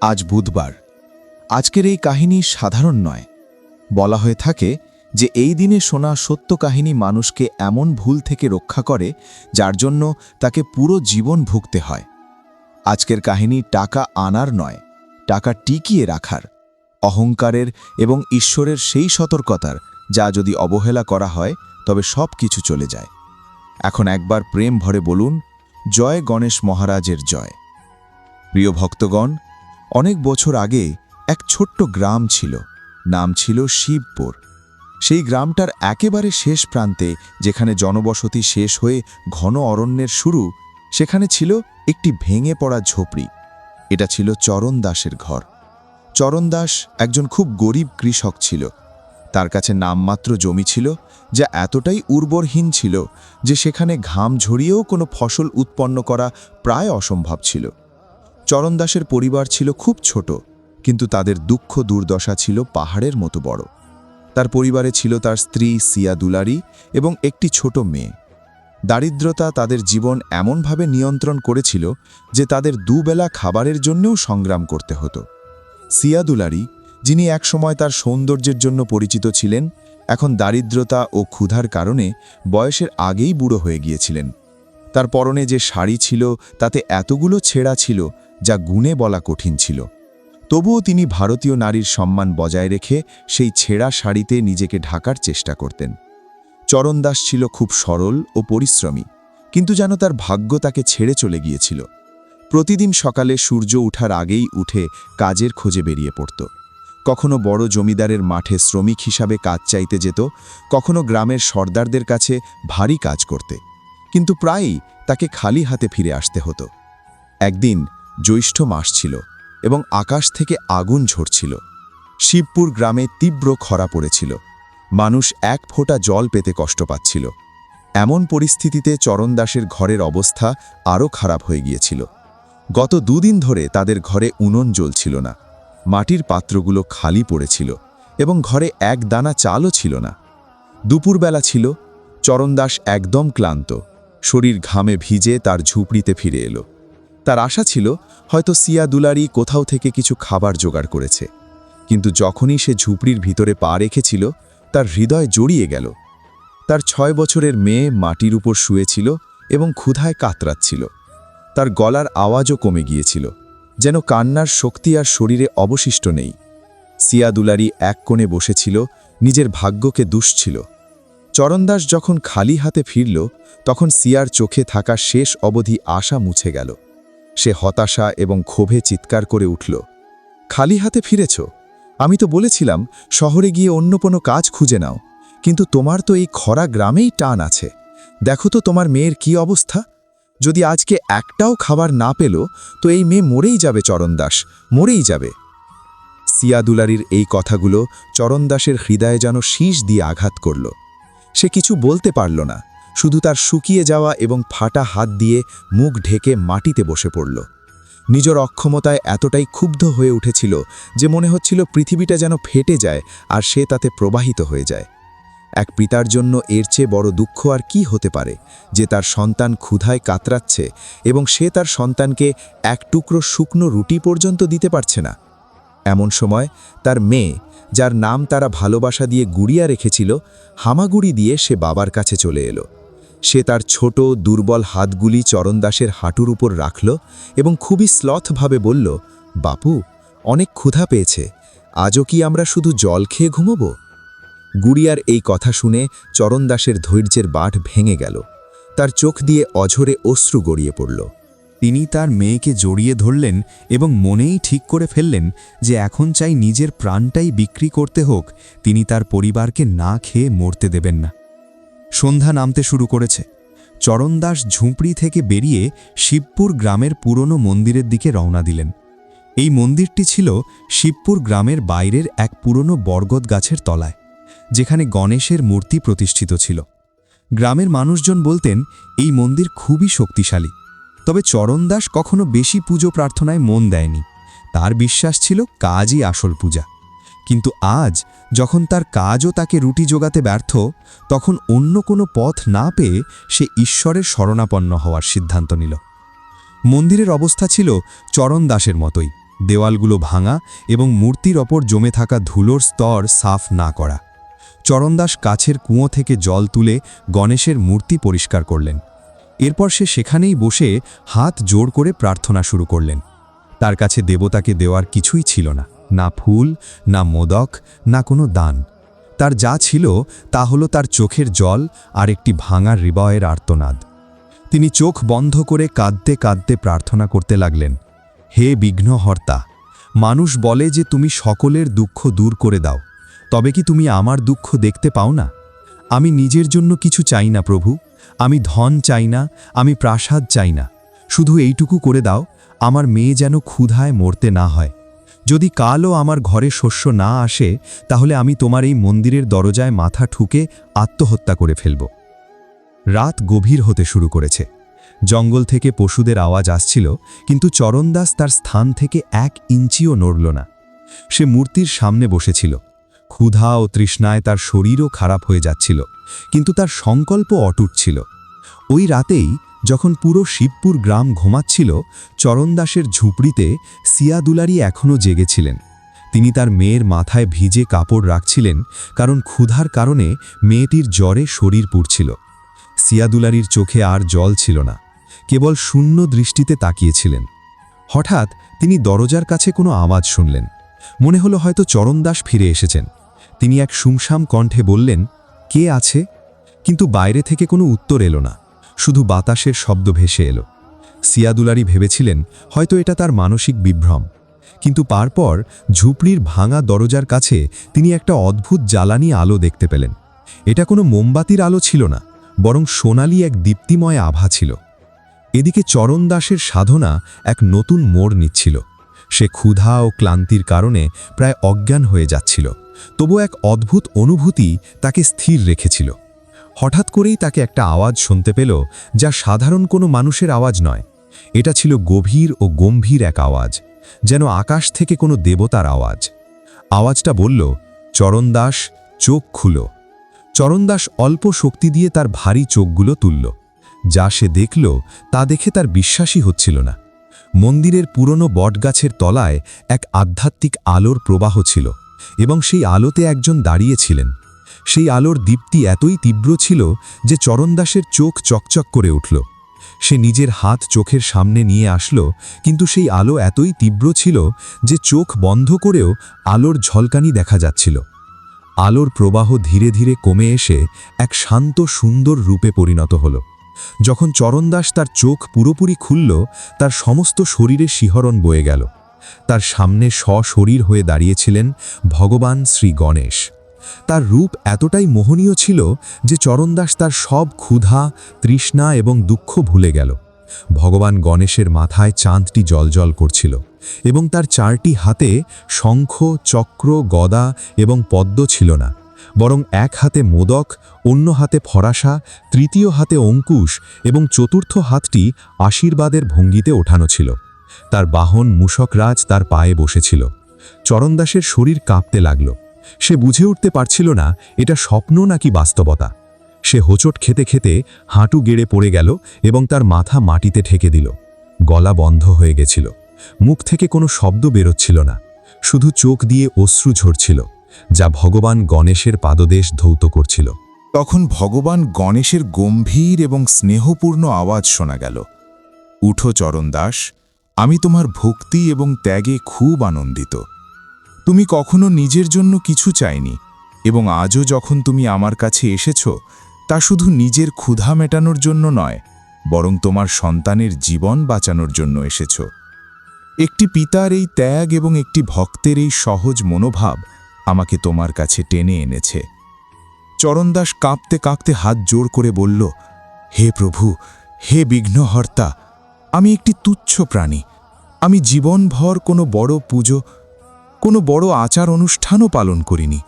আজ বুধবার। আজকের এই কাহিনী সাধারণ নয়। বলা হয়ে থাকে যে এই দিনে শোনা সত্য কাহিনী মানুষকে এমন ভুল থেকে রক্ষা করে যার জন্য তাকে পুরো জীবন ভুগতে হয়। আজকের কাহিনী টাকা আনার নয়, টাকা টিকিয়ে রাখার, অহংকারের এবং ঈশ্বরের সেই সতর্কতার যা যদি অবহেলা করা হয় তবে সব কিছু চলে যায়। এখন একবার প্রেম ভরে বলুন, জয় গণেশ মহারাজের জয়। প্রিয় ভক্তগণ, অনেক বছর আগে এক ছোট্ট গ্রাম ছিল, নাম ছিল শিবপুর। সেই গ্রামটার একেবারে শেষ প্রান্তে, যেখানে জনবসতি শেষ হয়ে ঘন অরণ্যের শুরু, সেখানে ছিল একটি ভেঙে পড়া ঝোপড়ি। এটা ছিল চরণ দাসের ঘর। চরণ দাস একজন খুব গরিব কৃষক ছিল। তার কাছে নামমাত্র জমি ছিল, যা এতটাই উর্বরহীন ছিল যে সেখানে ঘাম ঝরিয়েও কোনো ফসল উৎপন্ন করা প্রায় অসম্ভব ছিল। চরণ দাসের পরিবার ছিল খুব ছোট, কিন্তু তাদের দুঃখ দুর্দশা ছিল পাহাড়ের মতো বড়। তার পরিবারে ছিল তার স্ত্রী সিয়া দুলারি এবং একটি ছোট মেয়ে। দারিদ্রতা তাদের জীবন এমনভাবে নিয়ন্ত্রণ করেছিল যে তাদের দুবেলা খাবারের জন্যও সংগ্রাম করতে হতো। সিয়া দুলারি, যিনি একসময় তার সৌন্দর্যের জন্য পরিচিত ছিলেন, এখন দারিদ্রতা ও ক্ষুধার কারণে বয়সের আগেই বুড়ো হয়ে গিয়েছিলেন। তার পরনে যে শাড়ি ছিল তাতে এতগুলো ছেঁড়া ছিল যা গুণে বলা কঠিন ছিল। তবুও তিনি ভারতীয় নারীর সম্মান বজায় রেখে সেই ছেঁড়া শাড়িতে নিজেকে ঢাকার চেষ্টা করতেন। চরণ দাস ছিল খুব সরল ও পরিশ্রমী, কিন্তু যেন তার ভাগ্য তাকে ছেড়ে চলে গিয়েছিল। প্রতিদিন সকালে সূর্য ওঠার আগেই উঠে কাজের খোঁজে বেরিয়ে পড়ত। কখনো বড় জমিদারের মাঠে শ্রমিক হিসাবে কাজ চাইতে যেত, কখনো গ্রামের সর্দারদের কাছে ভারী কাজ করতে, কিন্তু প্রায়ই তাকে খালি হাতে ফিরে আসতে হতো। একদিন জ্যৈষ্ঠ মাস ছিল এবং আকাশ থেকে আগুন ঝরছিল। শিবপুর গ্রামে তীব্র খরা পড়েছিল। মানুষ এক ফোঁটা জল পেতে কষ্ট পাচ্ছিল। এমন পরিস্থিতিতে চরণ দাসের ঘরের অবস্থা আরও খারাপ হয়ে গিয়েছিল। গত দুদিন ধরে তাদের ঘরে উনুন জ্বলছিল না, মাটির পাত্রগুলো খালি পড়েছিল এবং ঘরে এক দানা চালও ছিল না। দুপুরবেলা ছিল, চরণ দাস একদম ক্লান্ত, শরীর ঘামে ভিজে তার ঝুপড়িতে ফিরে এলো। তার আশা ছিল হয়তো সিয়া দুলারি কোথাও থেকে কিছু খাবার জোগাড় করেছে, কিন্তু যখনই সে ঝুপড়ির ভিতরে পা রেখেছিল তার হৃদয় জড়িয়ে গেল। তার 6 বছরের মেয়ে মাটির উপর শুয়েছিল এবং ক্ষুধায় কাতরাচ্ছিল। তার গলার আওয়াজও কমে গিয়েছিল, যেন কান্নার শক্তি আর শরীরে অবশিষ্ট নেই। সিয়া দুলারি এক কোণে বসেছিল, নিজের ভাগ্যকে দুষছিল। চরণ দাস যখন খালি হাতে ফিরল, তখন সিয়ার চোখে থাকা শেষ অবধি আশা মুছে গেল। সে হতাশা এবং ক্ষোভে চিৎকার করে উঠল, খালি হাতে ফিরেছ? আমি তো বলেছিলাম শহরে গিয়ে অন্য কোনো কাজ খুঁজে নাও, কিন্তু তোমার তো এই খরা গ্রামেই টান আছে। দেখো তো তোমার মেয়ের কি অবস্থা। যদি আজকে একটাও খাবার না পেল তো এই মেয়ে মরেই যাবে চরণ দাস, মরেই যাবে। সিয়া দুলারির এই কথাগুলো চরণ দাসের হৃদয়ে যেন শীষ দিয়ে আঘাত করল। সে কিছু বলতে পারল না, শুধু তার শুকিয়ে যাওয়া এবং ফাটা হাত দিয়ে মুখ ঢেকে মাটিতে বসে পড়ল। নিজের অক্ষমতায় এতটাই ক্ষুব্ধ হয়ে উঠেছিল যে মনে হচ্ছিল পৃথিবীটা যেন ফেটে যায় আর সে তাতে প্রবাহিত হয়ে যায়। এক পিতার জন্য এর চেয়ে বড় দুঃখ আর কি হতে পারে, যে তার সন্তান ক্ষুধায় কাতরাচ্ছে এবং সে তার সন্তানকে এক টুকরো শুকনো রুটি পর্যন্ত দিতে পারছে না। এমন সময় তার মেয়ে, যার নাম তারা ভালোবাসা দিয়ে গুড়িয়া রেখেছিল, হামাগুড়ি দিয়ে সে বাবার কাছে চলে এলো। সে তার ছোট দুর্বল হাতগুলি চরণ দাসের হাঁটুর উপর রাখল এবং খুবই শ্লথভাবে বলল, বাপু, অনেক ক্ষুধা পেয়েছে, আজও কি আমরা শুধু জল খেয়ে ঘুমোব? গুড়িয়ার এই কথা শুনে চরণ দাসের ধৈর্যের বাঁধ ভেঙে গেল। তার চোখ দিয়ে অঝরে অশ্রু গড়িয়ে পড়ল। তিনি তার মেয়েকে জড়িয়ে ধরলেন এবং মনেই ঠিক করে ফেললেন যে এখন চাই নিজের প্রাণটাই বিক্রি করতে হোক, তিনি তার পরিবারকে না খেয়ে মরতে দেবেন না। সন্ধ্যা নামতে শুরু করেছে। চরণ দাস ঝুপড়ি থেকে বেরিয়ে শিবপুর গ্রামের পুরনো মন্দিরের দিকে রওনা দিলেন। এই মন্দিরটি ছিল শিবপুর গ্রামের বাইরের এক পুরনো বরগদ গাছের তলায়, যেখানে গণেশের মূর্তি প্রতিষ্ঠিত ছিল। গ্রামের মানুষজন বলতেন এই মন্দির খুবই শক্তিশালী। তবে চরণ দাস কখনো বেশি পুজো প্রার্থনায় মন দেয়নি। তার বিশ্বাস ছিল কাজই আসল পূজা। কিন্তু আজ যখন তার কাজও তাকে রুটি জোগাতে ব্যর্থ, তখন অন্য কোনো পথ না পেয়ে সে ঈশ্বরের শরণাপন্ন হওয়ার সিদ্ধান্ত নিল। মন্দিরের অবস্থা ছিল চরণ দাসের মতোই, দেওয়ালগুলো ভাঙা এবং মূর্তির ওপর জমে থাকা ধুলোর স্তর সাফ না করা। চরণদাস কাছের কুঁয়ো থেকে জল তুলে গণেশের মূর্তি পরিষ্কার করলেন। এরপর সে সেখানেই বসে হাত জোড় করে প্রার্থনা শুরু করলেন। তার কাছে দেবতাকে দেওয়ার কিছুই ছিল না, না ফুল, না মোদক, না কোনো দান। তার যা ছিল তা হলো তার চোখের জল আর একটি ভাঙা হৃদয়ের আর্তনাদ। তিনি চোখ বন্ধ করে কাঁদতে কাঁদতে প্রার্থনা করতে লাগলেন, হে বিঘ্নহর্তা, মানুষ বলে যে তুমি সকলের দুঃখ দূর করে দাও, তবে কি তুমি আমার দুঃখ দেখতে পাও না? আমি নিজের জন্য কিছু চাই না প্রভু, আমি ধন চাই না, আমি প্রাসাদ চাই না, শুধু এইটুকু করে দাও, আমার মেয়ে যেন ক্ষুধায় মরতে না হয়। যদি কালও আমার ঘরে শস্য না আসে, তাহলে আমি তোমার এই মন্দিরের দরজায় মাথা ঠুকে আত্মহত্যা করে ফেলব। রাত গভীর হতে শুরু করেছে। জঙ্গল থেকে পশুদের আওয়াজ আসছিল, কিন্তু চরণদাস তার স্থান থেকে 1 ইঞ্চিও নড়ল না। সে মূর্তির সামনে বসেছিল। ক্ষুধা ও তৃষ্ণায় তার শরীরও খারাপ হয়ে যাচ্ছিল, কিন্তু তার সংকল্প অটুট ছিল। ওই রাতেই যখন পুরো শিবপুর গ্রাম ঘুমাচ্ছিল, চরণদাসের ঝুপড়িতে সিয়াদুলারি এখনও জেগেছিলেন। তিনি তার মেয়ের মাথায় ভিজে কাপড় রাখছিলেন, কারণ ক্ষুধার কারণে মেয়েটির জ্বরে শরীর পুড়ছিল। সিয়াদুলারির চোখে আর জল ছিল না, কেবল শূন্য দৃষ্টিতে তাকিয়েছিলেন। হঠাৎ তিনি দরজার কাছে কোনো আওয়াজ শুনলেন। মনে হলো হয়তো চরণদাস ফিরে এসেছেন। তিনি এক সুমসাম কণ্ঠে বললেন, কে আছে? কিন্তু বাইরে থেকে কোনো উত্তর এলো না, শুধু বাতাসের শব্দ ভেসে এলো। সিয়াদুলারি ভেবেছিলেন হয়তো এটা তার মানসিক বিভ্রম, কিন্তু তারপর ঝুপড়ির ভাঙা দরজার কাছে তিনি একটা অদ্ভুত জ্বালানি আলো দেখতে পেলেন। এটা কোনো মোমবাতির আলো ছিল না, বরং সোনালি এক দীপ্তিময় আভা ছিল। এদিকে চরণদাসের সাধনা এক নতুন মোড় নিচ্ছিল। সে ক্ষুধা ও ক্লান্তির কারণে প্রায় অজ্ঞান হয়ে যাচ্ছিল, তবু এক অদ্ভুত অনুভূতি তাকে স্থির রেখেছিল। হঠাৎ করেই তাকে একটা আওয়াজ শুনতে পেল, যা সাধারণ কোনো মানুষের আওয়াজ নয়। এটা ছিল গভীর ও গম্ভীর এক আওয়াজ, যেন আকাশ থেকে কোনো দেবতার আওয়াজ। আওয়াজটা বলল, চরণদাস, চোখ খুলো। চরণদাস অল্প শক্তি দিয়ে তার ভারী চোখগুলো তুলল। যা সে দেখল তা দেখে তার বিশ্বাসই হচ্ছিল না। মন্দিরের পুরনো বটগাছের তলায় এক আধ্যাত্মিক আলোর প্রবাহ ছিল, এবং সেই আলোতে একজন দাঁড়িয়েছিলেন। সেই আলোর দীপ্তি এতই তীব্র ছিল যে চরণদাসের চোখ চকচক করে উঠল। সে নিজের হাত চোখের সামনে নিয়ে আসলো, কিন্তু সেই আলো এতই তীব্র ছিল যে চোখ বন্ধ করেও আলোর ঝলকানি দেখা যাচ্ছিল। আলোর প্রবাহ ধীরে ধীরে কমে এসে এক শান্ত সুন্দর রূপে পরিণত হল। যখন চরণদাস তার চোখ পুরোপুরি খুলল, তার সমস্ত শরীরে শিহরণ বয়ে গেল। তার সামনে সশরীর হয়ে দাঁড়িয়েছিলেন ভগবান শ্রী গণেশ। তার রূপ এতটাই মোহনীয় ছিল যে চরণদাস তার সব ক্ষুধা, তৃষ্ণা এবং দুঃখ ভুলে গেল। ভগবান গণেশের মাথায় চাঁদটি জ্বলজ্বল করছিল, এবং তার 4টি হাতে শঙ্খ, চক্র, গদা এবং পদ্ম ছিল না, বরং এক হাতে মোদক, অন্য হাতে ফরাসা, তৃতীয় হাতে অঙ্কুশ এবং চতুর্থ হাতটি আশীর্বাদের ভঙ্গিতে ওঠানো ছিল। তার বাহন মূষকরাজ তার পায়ে বসেছিল। চরণদাসের শরীর কাঁপতে লাগল। সে বুঝে উঠতে পারছিল না এটা স্বপ্ন নাকি বাস্তবতা। সে হোঁচট খেতে খেতে হাঁটু গেড়ে পড়ে গেল এবং তার মাথা মাটিতে ঠেকে দিল। গলা বন্ধ হয়ে গেছিল, মুখ থেকে কোনো শব্দ বেরোচ্ছিল না, শুধু চোখ দিয়ে অশ্রু ঝরছিল, যা ভগবান গণেশের পাদদেশ ধৌত করছিল। তখন ভগবান গণেশের গম্ভীর এবং স্নেহপূর্ণ আওয়াজ শোনা গেল, উঠো চরণদাস, আমি তোমার ভক্তি এবং ত্যাগে খুব আনন্দিত। তুমি কখনো নিজের জন্য কিছু চাইনি, এবং আজও যখন তুমি আমার কাছে এসেছ, তা শুধু নিজের ক্ষুধা মেটানোর জন্য নয়, বরং তোমার সন্তানের জীবন বাঁচানোর জন্য এসেছ। একটি পিতার এই ত্যাগ এবং একটি ভক্তের এই সহজ মনোভাব আমাকে তোমার কাছে টেনে এনেছে। চরণদাস কাঁপতে কাঁপতে হাত জোড় করে বলল, হে প্রভু, হে বিঘ্নহর্তা, আমি একটি তুচ্ছ প্রাণী। আমি জীবনভর কোনো বড় পুজো, কোনো বড় আচার অনুষ্ঠানও পালন করিনি।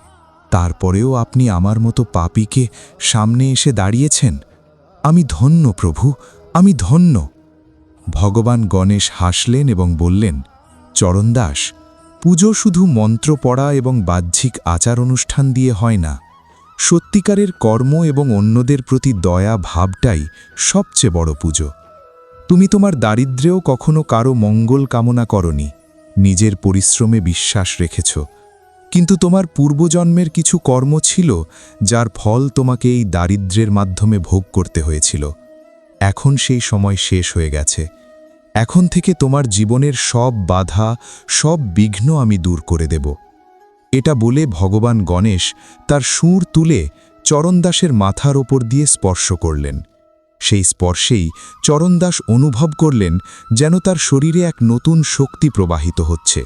তারপরেও আপনি আমার মতো পাপীকে সামনে এসে দাঁড়িয়েছেন। আমি ধন্য প্রভু, আমি ধন্য। ভগবান গণেশ হাসলেন এবং বললেন, চরণদাস, পুজো শুধু মন্ত্র পড়া এবং বাহ্যিক আচার অনুষ্ঠান দিয়ে হয় না। সত্যিকারের কর্ম এবং অন্যদের প্রতি দয়া ভাবটাই সবচেয়ে বড় পুজো। তুমি তোমার দারিদ্র্যেও কখনো কারো মঙ্গল কামনা করনি, নিজের পরিশ্রমে বিশ্বাস রেখেছ, কিন্তু তোমার পূর্বজন্মের কিছু কর্ম ছিল যার ফল তোমাকে এই দারিদ্র্যের মাধ্যমে ভোগ করতে হয়েছিল। এখন সেই সময় শেষ হয়ে গেছে। এখন থেকে তোমার জীবনের সব বাধা, সব বিঘ্ন আমি দূর করে দেব। এটা বলে ভগবান গণেশ তার সুর তুলে চরণদাসের মাথার ওপর দিয়ে স্পর্শ করলেন। সেই স্পর্শেই চরণদাস অনুভব করলেন যেন তার শরীরে এক নতুন শক্তি প্রবাহিত হচ্ছে।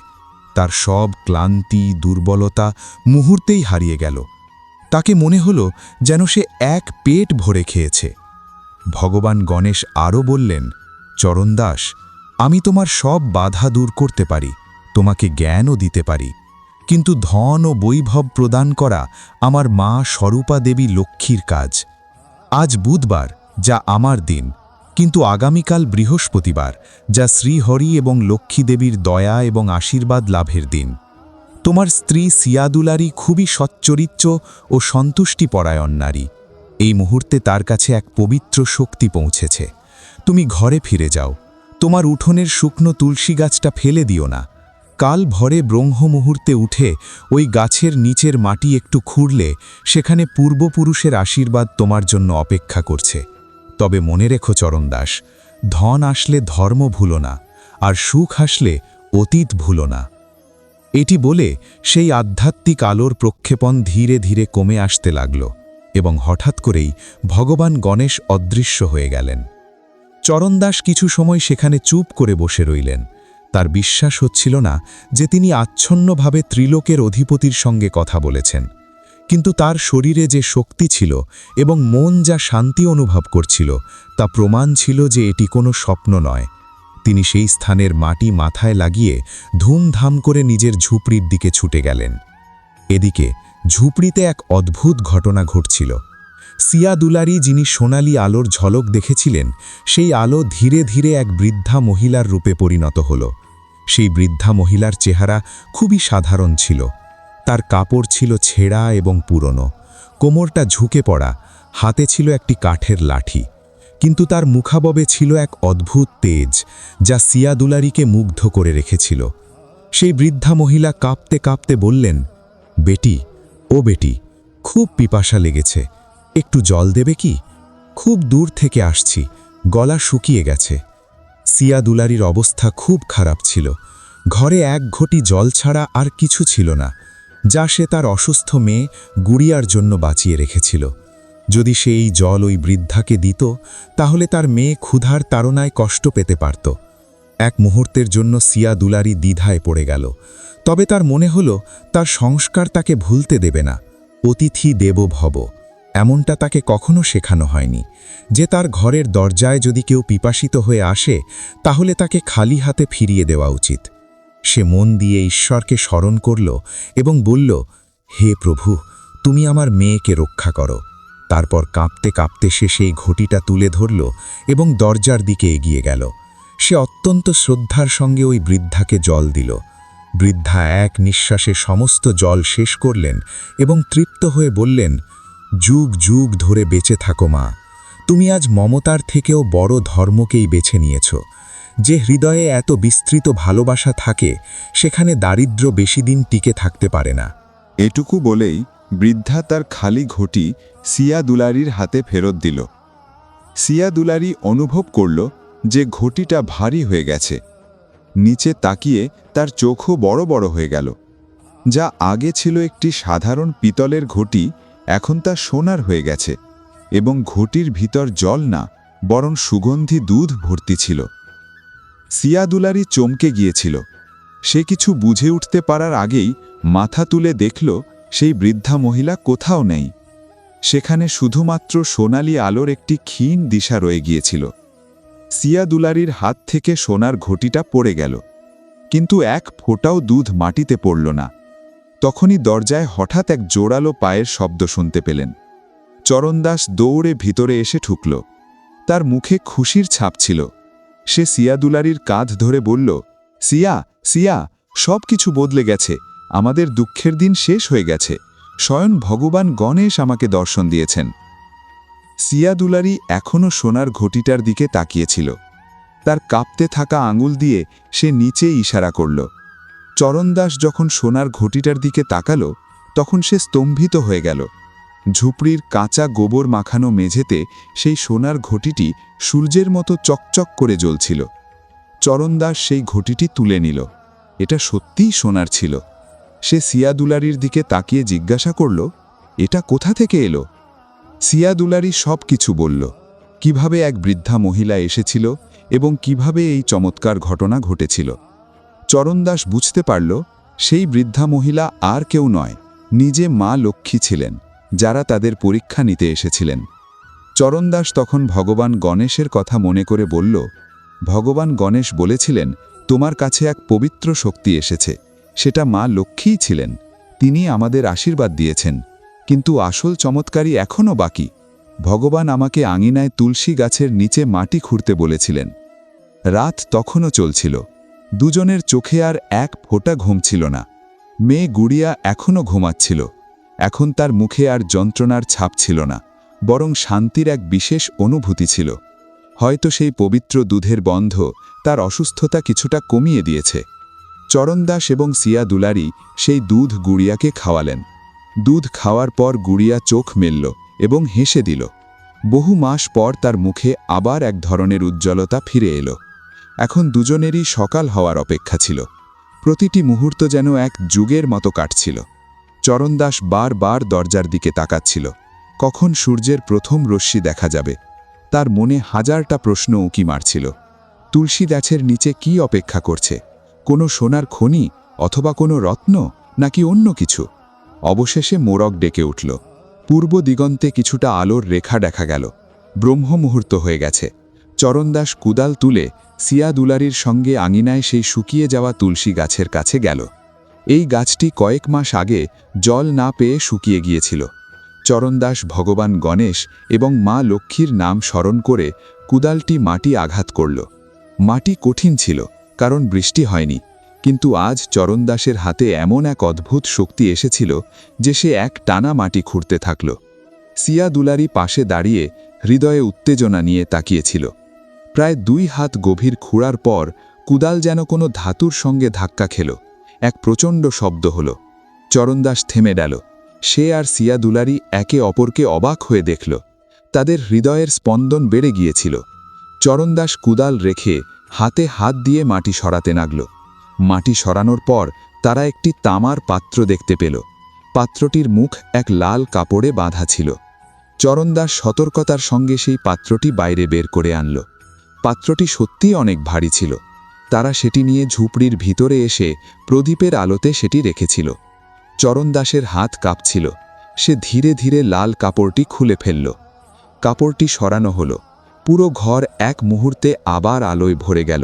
তার সব ক্লান্তি, দুর্বলতা মুহূর্তেই হারিয়ে গেল। তাকে মনে হলো যেন সে এক পেট ভরে খেয়েছে। ভগবান গণেশ আরও বললেন, চরণদাস, আমি তোমার সব বাধা দূর করতে পারি, তোমাকে জ্ঞানও দিতে পারি, কিন্তু ধন ও বৈভব প্রদান করা আমার মা স্বরূপা দেবী লক্ষ্মীর কাজ। আজ বুধবার, যা আমার দিন, কিন্তু আগামীকাল বৃহস্পতিবার, যা শ্রীহরি এবং লক্ষ্মী দেবীর দয়া এবং আশীর্বাদ লাভের দিন। তোমার স্ত্রী সিয়াদুলারি খুবই সচ্চরিত্র ও সন্তুষ্টিপরায়ণ নারী। এই মুহূর্তে তার কাছে এক পবিত্র শক্তি পৌঁছেছে। তুমি ঘরে ফিরে যাও। তোমার উঠোনের শুকনো তুলসী গাছটা ফেলে দিও না। কাল ভরে ব্রহ্ম মুহূর্তে উঠে ওই গাছের নিচের মাটি একটু খুঁড়লে সেখানে পূর্বপুরুষের আশীর্বাদ তোমার জন্য অপেক্ষা করছে। তবে মনে রেখো চরণদাস, ধন আসলে ধর্ম ভুলো না, আর সুখ আসলে অতীত ভুলো না। এটি বলে সেই আধ্যাত্মিক আলোর প্রক্ষেপণ ধীরে ধীরে কমে আসতে লাগল এবং হঠাৎ করেই ভগবান গণেশ অদৃশ্য হয়ে গেলেন। চরণদাস কিছু সময় সেখানে চুপ করে বসে রইলেন। তার বিশ্বাস হচ্ছিল না যে তিনি আচ্ছন্নভাবে ত্রিলোকের অধিপতির সঙ্গে কথা বলেছেন, কিন্তু তার শরীরে যে শক্তি ছিল এবং মন যা শান্তি অনুভব করছিল তা প্রমাণ ছিল যে এটি কোনো স্বপ্ন নয়। তিনি সেই স্থানের মাটি মাথায় লাগিয়ে ধুমধাম করে নিজের ঝুপড়ির দিকে ছুটে গেলেন। এদিকে ঝুপড়িতে এক অদ্ভুত ঘটনা ঘটছিল। সিয়াদুলারি, যিনি সোনালি আলোর ঝলক দেখেছিলেন, সেই আলো ধীরে ধীরে এক বৃদ্ধা মহিলার রূপে পরিণত হল। সেই বৃদ্ধা মহিলার চেহারা খুবই সাধারণ ছিল। তার কাপড় ছিল ছেঁড়া এবং পুরনো, কোমরটা ঝুঁকে পড়া, হাতে ছিল একটি কাঠের লাঠি, কিন্তু তার মুখাববে ছিল এক অদ্ভুত তেজ যা সিয়াদুলারিকে মুগ্ধ করে রেখেছিল। সেই বৃদ্ধা মহিলা কাঁপতে কাঁপতে বললেন, বেটি, ও বেটি, খুব পিপাসা লেগেছে, একটু জল দেবে কি? খুব দূর থেকে আসছি, গলা শুকিয়ে গেছে। সিয়াদুলারির অবস্থা খুব খারাপ ছিল। ঘরে এক ঘটি জল ছাড়া আর কিছু ছিল না, যা সে তার অসুস্থ মেয়ে গুড়িয়ার জন্য বাঁচিয়ে রেখেছিল। যদি সে এই জল ওই বৃদ্ধাকে দিত, তাহলে তার মেয়ে ক্ষুধার তাড়নায় কষ্ট পেতে পারত। এক মুহূর্তের জন্য সিয়াদুলারি দ্বিধায় পড়ে গেল, তবে তার মনে হলো তার সংস্কার তাকে ভুলতে দেবে না। অতিথি দেবো ভব, এমনটা তাকে কখনো শেখানো হয়নি যে তার ঘরের দরজায় যদি কেউ পিপাসিত হয়ে আসে, তাহলে তাকে খালি হাতে ফিরিয়ে দেওয়া উচিত। সে মন দিয়ে ঈশ্বরকে স্মরণ করল এবং বলল, হে প্রভু, তুমি আমার মেয়েকে রক্ষা করো। তারপর কাঁপতে কাঁপতে সে সেই ঘটিটা তুলে ধরল এবং দরজার দিকে এগিয়ে গেল। সে অত্যন্ত শ্রদ্ধার সঙ্গে ওই বৃদ্ধাকে জল দিল। বৃদ্ধা এক নিঃশ্বাসে সমস্ত জল শেষ করলেন এবং তৃপ্ত হয়ে বললেন, যুগ যুগ ধরে বেঁচে থাকো মা, তুমি আজ মমতার থেকেও বড় ধর্মকেই বেছে নিয়েছ। যে হৃদয়ে এত বিস্তৃত ভালোবাসা থাকে, সেখানে দারিদ্র্য বেশি দিন টিকে থাকতে পারে না। এটুকু বলেই বৃদ্ধা তার খালি ঘটি সিয়াদুলারির হাতে ফেরত দিল। সিয়াদুলারি অনুভব করল যে ঘটিটা ভারী হয়ে গেছে। নিচে তাকিয়ে তার চোখও বড় বড় হয়ে গেল। যা আগে ছিল একটি সাধারণ পিতলের ঘটি, এখন তা সোনার হয়ে গেছে এবং ঘটির ভিতর জল না, বরং সুগন্ধি দুধ ভর্তি ছিল। সিয়াদুলারি চমকে গিয়েছিল। সে কিছু বুঝে উঠতে পারার আগেই মাথা তুলে দেখল সেই বৃদ্ধা মহিলা কোথাও নেই। সেখানে শুধুমাত্র সোনালি আলোর একটি ক্ষীণ দিশা রয়ে গিয়েছিল। সিয়াদুলারির হাত থেকে সোনার ঘটিটা পড়ে গেল, কিন্তু এক ফোঁটাও দুধ মাটিতে পড়ল না। তখনই দরজায় হঠাৎ এক জোরালো পায়ের শব্দ শুনতে পেলেন। চরণদাস দৌড়ে ভিতরে এসে ঢুকল। তার মুখে খুশির ছাপ ছিল। সে সিয়াদুলারির কাঁধ ধরে বলল, সিয়া, সিয়া, সব কিছু বদলে গেছে, আমাদের দুঃখের দিন শেষ হয়ে গেছে, স্বয়ং ভগবান গণেশ আমাকে দর্শন দিয়েছেন। সিয়াদুলারি এখনও সোনার ঘটিটার দিকে তাকিয়েছিল। তার কাঁপতে থাকা আঙুল দিয়ে সে নিচে ইশারা করল। চরণদাস যখন সোনার ঘটিটার দিকে তাকালো তখন সে স্তম্ভিত হয়ে গেল। ঝুপড়ির কাঁচা গোবর মাখানো মেঝেতে সেই সোনার ঘটিটি সূর্যের মতো চকচক করে জ্বলছিল। চরণদাস সেই ঘটিটি তুলে নিল। এটা সত্যিই সোনার ছিল। সে সিয়া দুলারির দিকে তাকিয়ে জিজ্ঞাসা করল, এটা কোথা থেকে এলো? সিয়া দুলারি সব কিছু বলল, কিভাবে এক বৃদ্ধা মহিলা এসেছিল এবং কিভাবে এই চমৎকার ঘটনা ঘটেছিল। চরণদাস বুঝতে পারল সেই বৃদ্ধা মহিলা আর কেউ নয়, নিজে মা লক্ষ্মী ছিলেন, যারা তাদের পরীক্ষা নিতে এসেছিলেন। চরণদাস তখন ভগবান গণেশের কথা মনে করে বলল, ভগবান গণেশ বলেছিলেন তোমার কাছে এক পবিত্র শক্তি এসেছে, সেটা মা লক্ষ্মীই ছিলেন। তিনি আমাদের আশীর্বাদ দিয়েছেন, কিন্তু আসল চমৎকারই এখনও বাকি। ভগবান আমাকে আঙিনায় তুলসী গাছের নিচে মাটি খুঁড়তে বলেছিলেন। রাত তখনও চলছিল। দুজনের চোখে আর এক ফোঁটা ঘুম ছিল না। মেয়ে গুড়িয়া এখনও ঘুমাচ্ছিল। এখন তার মুখে আর যন্ত্রণার ছাপ ছিল না, বরং শান্তির এক বিশেষ অনুভূতি ছিল। হয়তো সেই পবিত্র দুধের বন্ধ তার অসুস্থতা কিছুটা কমিয়ে দিয়েছে। চরণদাস এবং সিয়া দুলারি সেই দুধ গুড়িয়াকে খাওয়ালেন। দুধ খাওয়ার পর গুড়িয়া চোখ মেলল এবং হেসে দিল। বহু মাস পর তার মুখে আবার এক ধরনের উজ্জ্বলতা ফিরে এলো। এখন দুজনেরই সকাল হওয়ার অপেক্ষা ছিল। প্রতিটি মুহূর্ত যেন এক যুগের মতো কাটছিল। চরণদাস বারবার দরজার দিকে তাকাচ্ছিল, কখন সূর্যের প্রথম রশ্মি দেখা যাবে। তার মনে হাজারটা প্রশ্ন উঁকি মারছিল। তুলসী গাছের নিচে কি অপেক্ষা করছে? কোনো সোনার খনি, অথবা কোনো রত্ন, নাকি অন্য কিছু? অবশেষে মোরগ ডেকে উঠল। পূর্ব দিগন্তে কিছুটা আলোর রেখা দেখা গেল। ব্রহ্ম মুহূর্ত হয়ে গেছে। চরণদাস কুদাল তুলে সিয়া দুলারির সঙ্গে আঙিনায় সেই শুকিয়ে যাওয়া তুলসী গাছের কাছে গেল। এই গাছটি কয়েক মাস আগে জল না পেয়ে শুকিয়ে গিয়েছিল। চরণদাস ভগবান গণেশ এবং মা লক্ষ্মীর নাম স্মরণ করে কুদালটি মাটি আঘাত করল। মাটি কঠিন ছিল, কারণ বৃষ্টি হয়নি, কিন্তু আজ চরণদাসের হাতে এমন এক অদ্ভুত শক্তি এসেছিল যে সে এক টানা মাটি খুঁড়তে থাকল। সিয়া দুলারি পাশে দাঁড়িয়ে হৃদয়ে উত্তেজনা নিয়ে তাকিয়েছিল। প্রায় 2 হাত গভীর খুঁড়ার পর কুদাল যেন কোনো ধাতুর সঙ্গে ধাক্কা খেল। এক প্রচণ্ড শব্দ হল। চরণদাস থেমে গেল। সে আর সিয়া দুলারি একে অপরকে অবাক হয়ে দেখল। তাদের হৃদয়ের স্পন্দন বেড়ে গিয়েছিল। চরণদাস কুদাল রেখে হাতে হাত দিয়ে মাটি সরাতে লাগল। মাটি সরানোর পর তারা একটি তামার পাত্র দেখতে পেল। পাত্রটির মুখ এক লাল কাপড়ে বাঁধা ছিল। চরণদাস সতর্কতার সঙ্গে সেই পাত্রটি বাইরে বের করে আনল। পাত্রটি সত্যিই অনেক ভারী ছিল। তারা সেটি নিয়ে ঝুপড়ির ভিতরে এসে প্রদীপের আলোতে সেটি রেখেছিল। চরণদাসের হাত কাঁপছিল। সে ধীরে ধীরে লাল কাপড়টি খুলে ফেলল। কাপড়টি সরানো হলো। পুরো ঘর এক মুহূর্তে আবার আলোয় ভরে গেল।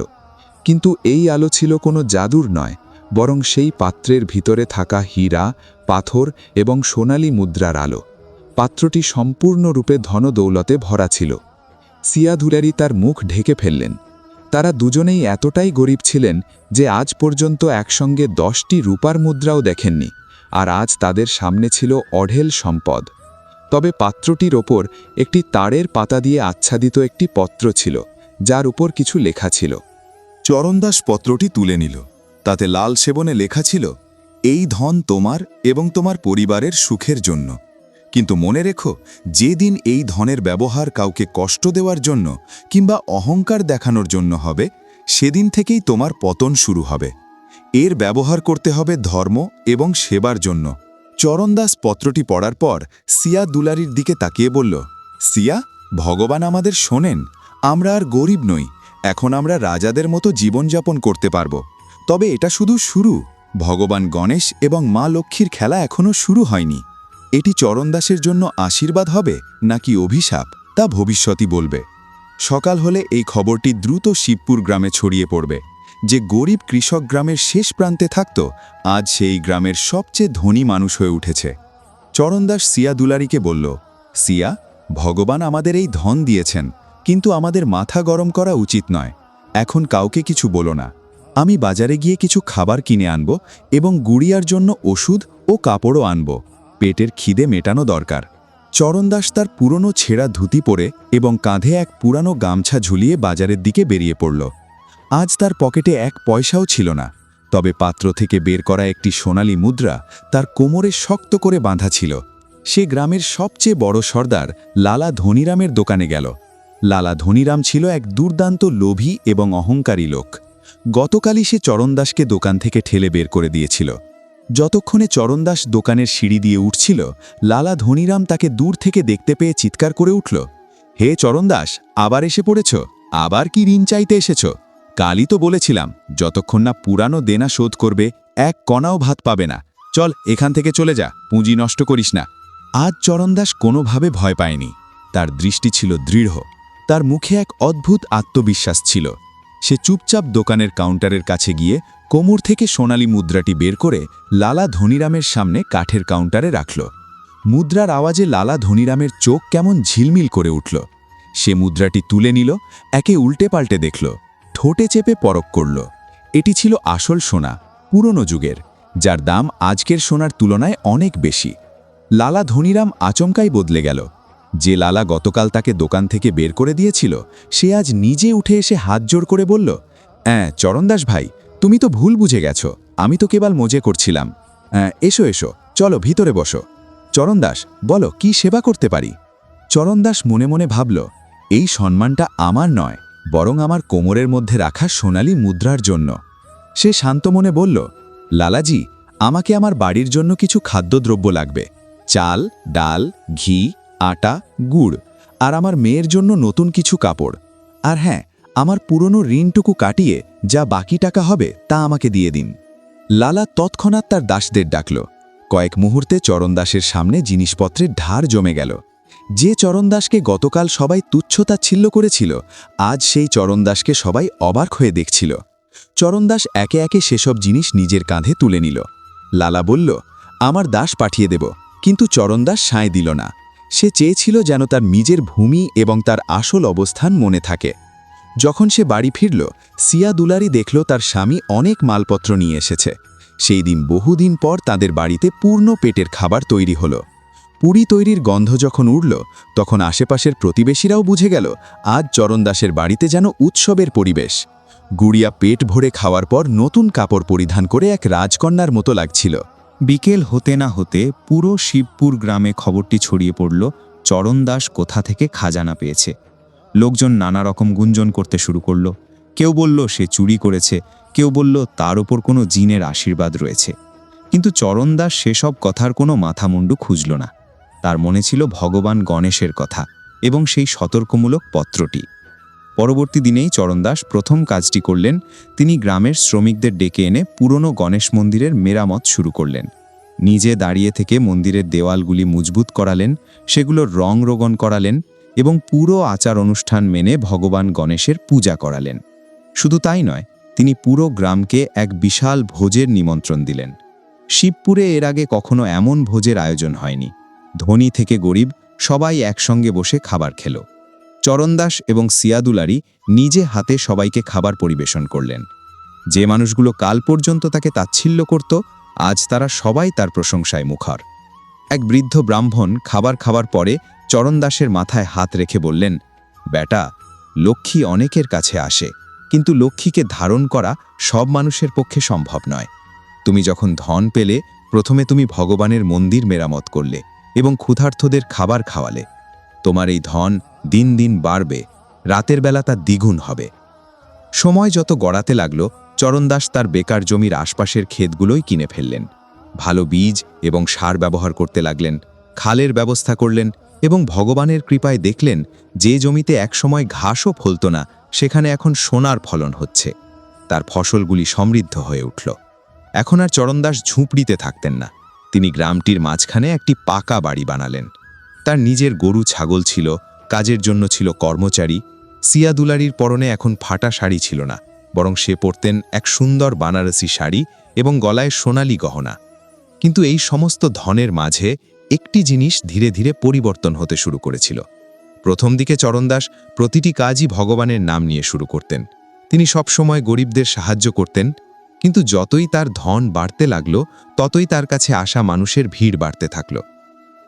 কিন্তু এই আলো ছিল কোনো জাদুর নয়, বরং সেই পাত্রের ভিতরে থাকা হীরা, পাথর এবং সোনালী মুদ্রার আলো। পাত্রটি সম্পূর্ণরূপে ধনদৌলতে ভরা ছিল। সিয়া দুলারি তার মুখ ঢেকে ফেললেন। তারা দুজনেই এতটাই গরিব ছিলেন যে আজ পর্যন্ত একসঙ্গে 10টি রূপার মুদ্রাও দেখেননি, আর আজ তাদের সামনে ছিল অঢেল সম্পদ। তবে পাত্রটির ওপর একটি তারের পাতা দিয়ে আচ্ছাদিত একটি পত্র ছিল, যার উপর কিছু লেখা ছিল। চরণদাস পত্রটি তুলে নিল। তাতে লাল সেবনে লেখা ছিল, এই ধন তোমার এবং তোমার পরিবারের সুখের জন্য। কিন্তু মনে রেখো, যেদিন এই ধনের ব্যবহার কাউকে কষ্ট দেওয়ার জন্য কিংবা অহংকার দেখানোর জন্য হবে, সেদিন থেকেই তোমার পতন শুরু হবে। এর ব্যবহার করতে হবে ধর্ম এবং সেবার জন্য। চরণদাস পত্রটি পড়ার পর সিয়া দুলারির দিকে তাকিয়ে বলল, সিয়া, ভগবান আমাদের শোনেন। আমরা আর গরিব নই। এখন আমরা রাজাদের মতো জীবনযাপন করতে পারব। তবে এটা শুধু শুরু। ভগবান গণেশ এবং মা লক্ষ্মীর খেলা এখনও শুরু হয়নি। এটি চরণদাসের জন্য আশীর্বাদ হবে নাকি অভিশাপ, তা ভবিষ্যতই বলবে। সকাল হলে এই খবরটি দ্রুত শিবপুর গ্রামে ছড়িয়ে পড়বে। যে গরিব কৃষক গ্রামের শেষ প্রান্তে থাকত, আজ সেই গ্রামের সবচেয়ে ধনী মানুষ হয়ে উঠেছে। চরণদাস সিয়া দুলারিকে বলল, সিয়া, ভগবান আমাদের এই ধন দিয়েছেন, কিন্তু আমাদের মাথা গরম করা উচিত নয়। এখন কাউকে কিছু বলো না। আমি বাজারে গিয়ে কিছু খাবার কিনে আনব এবং গুড়িয়ার জন্য ওষুধ ও কাপড়ও আনব। পেটের খিদে মেটানো দরকার। চরণদাস তার পুরনো ছেঁড়া ধুতি পরে এবং কাঁধে এক পুরানো গামছা ঝুলিয়ে বাজারের দিকে বেরিয়ে পড়ল। আজ তার পকেটে 1 পয়সাও ছিল না, তবে পাত্র থেকে বের করা একটি সোনালী মুদ্রা তার কোমরে শক্ত করে বাঁধা ছিল। সে গ্রামের সবচেয়ে বড় সর্দার লালা ধনীরামের দোকানে গেল। লালা ধনীরাম ছিল এক দুর্দান্ত লোভী এবং অহংকারী লোক। গতকালই সে চরণদাসকে দোকান থেকে ঠেলে বের করে দিয়েছিল। যতক্ষণে চরণদাস দোকানের সিঁড়ি দিয়ে উঠছিল, লালা ধনীরাম তাকে দূর থেকে দেখতে পেয়ে চিৎকার করে উঠল, হে চরণদাস, আবার এসে পড়েছ? আবার কি ঋণ চাইতে এসেছ? কালই তো বলেছিলাম যতক্ষণ না পুরানো দেনা শোধ করবে এক কণাও ভাত পাবে না। চল এখান থেকে চলে যা, পুঁজি নষ্ট করিস না। আজ চরণদাস কোনোভাবে ভয় পায়নি। তার দৃষ্টি ছিল দৃঢ়, তার মুখে এক অদ্ভুত আত্মবিশ্বাস ছিল। সে চুপচাপ দোকানের কাউন্টারের কাছে গিয়ে কোমর থেকে সোনালী মুদ্রাটি বের করে লালা ধনীরামের সামনে কাঠের কাউন্টারে রাখল। মুদ্রার আওয়াজে লালা ধনীরামের চোখ কেমন ঝিলমিল করে উঠল। সে মুদ্রাটি তুলে নিল, একে উল্টে পাল্টে দেখল, ঠোঁটে চেপে পরখ করল। এটি ছিল আসল সোনা, পুরনো যুগের, যার দাম আজকের সোনার তুলনায় অনেক বেশি। লালা ধনীরাম আচমকাই বদলে গেল। যে লালা গতকাল তাকে দোকান থেকে বের করে দিয়েছিল, সে আজ নিজে উঠে এসে হাত জোড় করে বলল, চরণদাস ভাই, তুমি তো ভুল বুঝে গেছো, আমি তো কেবল মজে করছিলাম। এসো এসো, চলো ভিতরে বসো। চরণদাস, বলো কি সেবা করতে পারি? চরণদাস মনে মনে ভাবল, এই সম্মানটা আমার নয়, বরং আমার কোমরের মধ্যে রাখা সোনালী মুদ্রার জন্য। সে শান্ত মনে বলল, লালাজি, আমাকে আমার বাড়ির জন্য কিছু খাদ্যদ্রব্য লাগবে, চাল, ডাল, ঘি, আটা, গুড়, আর আমার মেয়ের জন্য নতুন কিছু কাপড়। আর হ্যাঁ, আমার পুরনো ঋণটুকু কাটিয়ে যা বাকি টাকা হবে তা আমাকে দিয়ে দিন। লালা তৎক্ষণাৎ তার দাসদের ডাকল। কয়েক মুহূর্তে চরণদাসের সামনে জিনিসপত্রের ঢার জমে গেল। যে চরণদাসকে গতকাল সবাই তুচ্ছতাচ্ছিল্য করেছিল, আজ সেই চরণদাসকে সবাই অবাক হয়ে দেখছিল। চরণদাস একে একে সেসব জিনিস নিজের কাঁধে তুলে নিল। লালা বলল, আমার দাস পাঠিয়ে দেব, কিন্তু চরণদাস সায় দিল না। সে চেয়েছিল যেন তার নিজের ভূমি এবং তার আসল অবস্থান মনে থাকে। যখন সে বাড়ি ফিরল, সিয়া দুলারি দেখল তার স্বামী অনেক মালপত্র নিয়ে এসেছে। সেই দিন বহুদিন পর তাদের বাড়িতে পূর্ণ পেটের খাবার তৈরি হলো। পুরি তৈরির গন্ধ যখন উড়ল, তখন আশেপাশের প্রতিবেশীরাও বুঝে গেল আজ চরণদাসের বাড়িতে যেন উৎসবের পরিবেশ। গুড়িয়া পেট ভরে খাওয়ার পর নতুন কাপড় পরিধান করে এক রাজকন্যার মতো লাগছিল। বিকেল হতে না হতে পুরো শিবপুর গ্রামে খবরটি ছড়িয়ে পড়ল, চরণদাস কোথা থেকে খাজানা পেয়েছে। লোকজন নানা রকম গুঞ্জন করতে শুরু করল। কেউ বলল সে চুরি করেছে, কেউ বলল তার ওপর কোনো জিনের আশীর্বাদ রয়েছে। কিন্তু চরণদাস সেসব কথার কোনো মাথামুন্ডু খুঁজল না। তার মনে ছিল ভগবান গণেশের কথা এবং সেই সতর্কমূলক পত্রটি। পরবর্তী দিনেই চরণদাস প্রথম কাজটি করলেন, তিনি গ্রামের শ্রমিকদের ডেকে এনে পুরনো গণেশ মন্দিরের মেরামত শুরু করলেন। নিজে দাঁড়িয়ে থেকে মন্দিরের দেওয়ালগুলি মজবুত করালেন, সেগুলোর রং রোগন করালেন এবং পুরো আচার অনুষ্ঠান মেনে ভগবান গণেশের পূজা করালেন। শুধু তাই নয়, তিনি পুরো গ্রামকে এক বিশাল ভোজের নিমন্ত্রণ দিলেন। শিবপুরে এর আগে কখনো এমন ভোজের আয়োজন হয়নি। ধনী থেকে গরিব সবাই একসঙ্গে বসে খাবার খেল। চরণদাস এবং সিয়াদুলারি নিজে হাতে সবাইকে খাবার পরিবেশন করলেন। যে মানুষগুলো কাল পর্যন্ত তাকে তাচ্ছিল্য করত, আজ তারা সবাই তার প্রশংসায় মুখর। এক বৃদ্ধ ব্রাহ্মণ খাবার খাওয়ার পরে চরণদাসের মাথায় হাত রেখে বললেন, বেটা, লক্ষ্মী অনেকের কাছে আসে, কিন্তু লক্ষ্মীকে ধারণ করা সব মানুষের পক্ষে সম্ভব নয়। তুমি যখন ধন পেলে, প্রথমে তুমি ভগবানের মন্দির মেরামত করলে এবং ক্ষুধার্তদের খাবার খাওয়ালে। তোমার এই ধন দিন দিন বাড়বে, রাতের বেলা তা দ্বিগুণ হবে। সময় যত গড়াতে লাগল, চরণদাস তার বেকার জমির আশপাশের ক্ষেতগুলোই কিনে ফেললেন। ভালো বীজ এবং সার ব্যবহার করতে লাগলেন, খালের ব্যবস্থা করলেন এবং ভগবানের কৃপায় দেখলেন যে জমিতে একসময় ঘাসও ফলত না, সেখানে এখন সোনার ফলন হচ্ছে। তার ফসলগুলি সমৃদ্ধ হয়ে উঠল। এখন আর চরণদাস ঝুঁপড়িতে থাকতেন না। তিনি গ্রামটির মাঝখানে একটি পাকা বাড়ি বানালেন। তার নিজের গরু ছাগল ছিল, কাজের জন্য ছিল কর্মচারী। সিয়াদুলারির পরনে এখন ফাটা শাড়ি ছিল না, বরং সে পরতেন এক সুন্দর বানারসি শাড়ি এবং গলায় সোনালি গহনা। কিন্তু এই সমস্ত ধনের মাঝে একটি জিনিস ধীরে ধীরে পরিবর্তন হতে শুরু করেছিল। প্রথম দিকে চরণদাস প্রতিটি কাজই ভগবানের নাম নিয়ে শুরু করতেন। তিনি সবসময় গরিবদের সাহায্য করতেন, কিন্তু যতই তার ধন বাড়তে লাগল, ততই তার কাছে আসা মানুষের ভিড় বাড়তে থাকল।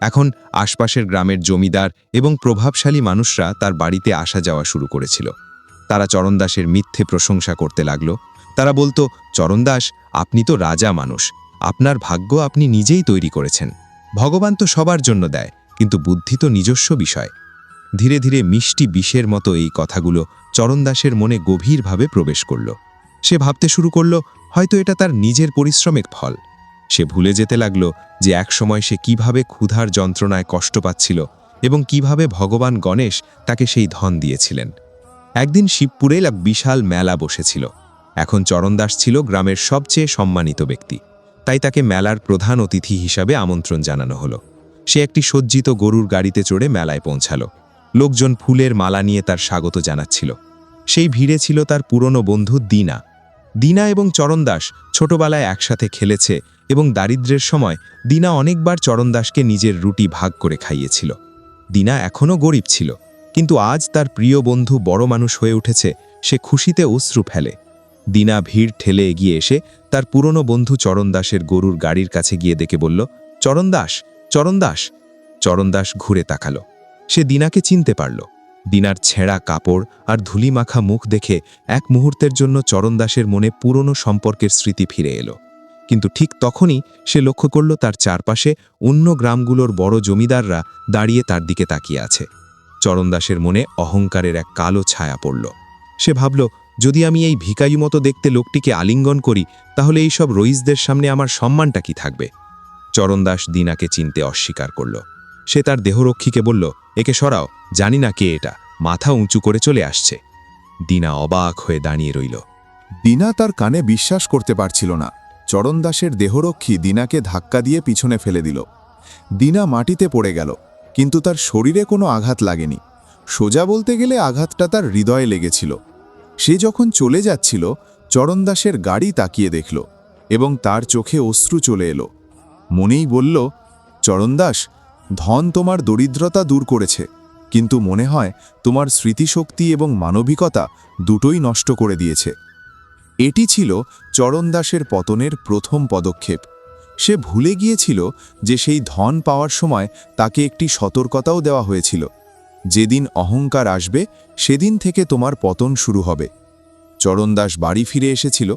এখন আশপাশের গ্রামের জমিদার এবং প্রভাবশালী মানুষরা তার বাড়িতে আসা যাওয়া শুরু করেছিল। তারা চরণদাসের মিথ্যে প্রশংসা করতে লাগল, তারা বলতো, চরণদাস, আপনি তো রাজা মানুষ, আপনার ভাগ্য আপনি নিজেই তৈরি করেছেন। ভগবান তো সবার জন্য দেয়, কিন্তু বুদ্ধি তো নিজস্ব বিষয়। ধীরে ধীরে মিষ্টি বিষের মতো এই কথাগুলো চরণদাসের মনে গভীরভাবে প্রবেশ করল। সে ভাবতে শুরু করল, হয়তো এটা তার নিজের পরিশ্রমের ফল। সে ভুলে যেতে লাগল যে একসময় সে কিভাবে ক্ষুধার যন্ত্রণায় কষ্ট পাচ্ছিল এবং কিভাবে ভগবান গণেশ তাকে সেই ধন দিয়েছিলেন। একদিন শিবপুরে এক বিশাল মেলা বসেছিল। এখন চরণদাস ছিল গ্রামের সবচেয়ে সম্মানিত ব্যক্তি, তাই তাকে মেলার প্রধান অতিথি হিসাবে আমন্ত্রণ জানানো হলো। সে একটি সজ্জিত গরুর গাড়িতে চড়ে মেলায় পৌঁছালো। লোকজন ফুলের মালা নিয়ে তার স্বাগত জানাচ্ছিল। সেই ভিড়ে ছিল তার পুরনো বন্ধু দীনা। দীনা এবং চরণদাস ছোটবেলায় একসাথে খেলেছে এবং দারিদ্র্যের সময় দীনা অনেকবার চরণদাসকে নিজের রুটি ভাগ করে খাইয়েছিল। দীনা এখনও গরিব ছিল, কিন্তু আজ তার প্রিয় বন্ধু বড় মানুষ হয়ে উঠেছে। সে খুশিতে অশ্রু ফেলে। দীনা ভিড় ঠেলে এগিয়ে এসে তার পুরনো বন্ধু চরণদাসের গরুর গাড়ির কাছে গিয়ে দেখে বলল, চরণদাস, চরণদাস। চরণদাস ঘুরে তাকালো। সে দীনাকে চিনতে পারল। দীনার ছেঁড়া কাপড় আর ধুলিমাখা মুখ দেখে এক মুহূর্তের জন্য চরণদাসের মনে পুরনো সম্পর্কের স্মৃতি ফিরে এলো। কিন্তু ঠিক তখনই সে লক্ষ্য করল তার চারপাশে অন্য গ্রামগুলোর বড় জমিদাররা দাঁড়িয়ে তার দিকে তাকিয়ে আছে। চরণদাসের মনে অহংকারের এক কালো ছায়া পড়ল। সে ভাবল, যদি আমি এই ভিখারি মতো দেখতে লোকটিকে আলিঙ্গন করি, তাহলে এই সব রইসদের সামনে আমার সম্মানটা কি থাকবে? চরণদাস দীনাকে চিনতে অস্বীকার করল। সে তার দেহরক্ষীকে বলল, একে সরাও, জানি না কে এটা, মাথা উঁচু করে চলে আসছে। দীনা অবাক হয়ে দাঁড়িয়ে রইল। দীনা তার কানে বিশ্বাস করতে পারছিল না। চরণদাসের দেহরক্ষী দীনাকে ধাক্কা দিয়ে পিছনে ফেলে দিল। দীনা মাটিতে পড়ে গেল, কিন্তু তার শরীরে কোনো আঘাত লাগেনি। সোজা বলতে গেলে আঘাতটা তার হৃদয়ে লেগেছিল। সে যখন চলে যাচ্ছিল, চরণদাসের গাড়ি তাকিয়ে দেখল এবং তার চোখে অশ্রু চলে এলো। মনেই বলল, চরণদাস, ধন তোমার দরিদ্রতা দূর করেছে, কিন্তু মনে হয় তোমার স্মৃতিশক্তি এবং মানবিকতা দুটোই নষ্ট করে দিয়েছে। এটি ছিল চরণদাসের পতনের প্রথম পদক্ষেপ। সে ভুলে গিয়েছিল যে সেই ধন পাওয়ার সময় তাকে একটি সতর্কতাও দেওয়া হয়েছিল, যেদিন অহংকার আসবে সেদিন থেকে তোমার পতন শুরু হবে। চরণদাস বাড়ি ফিরে এসেছিল,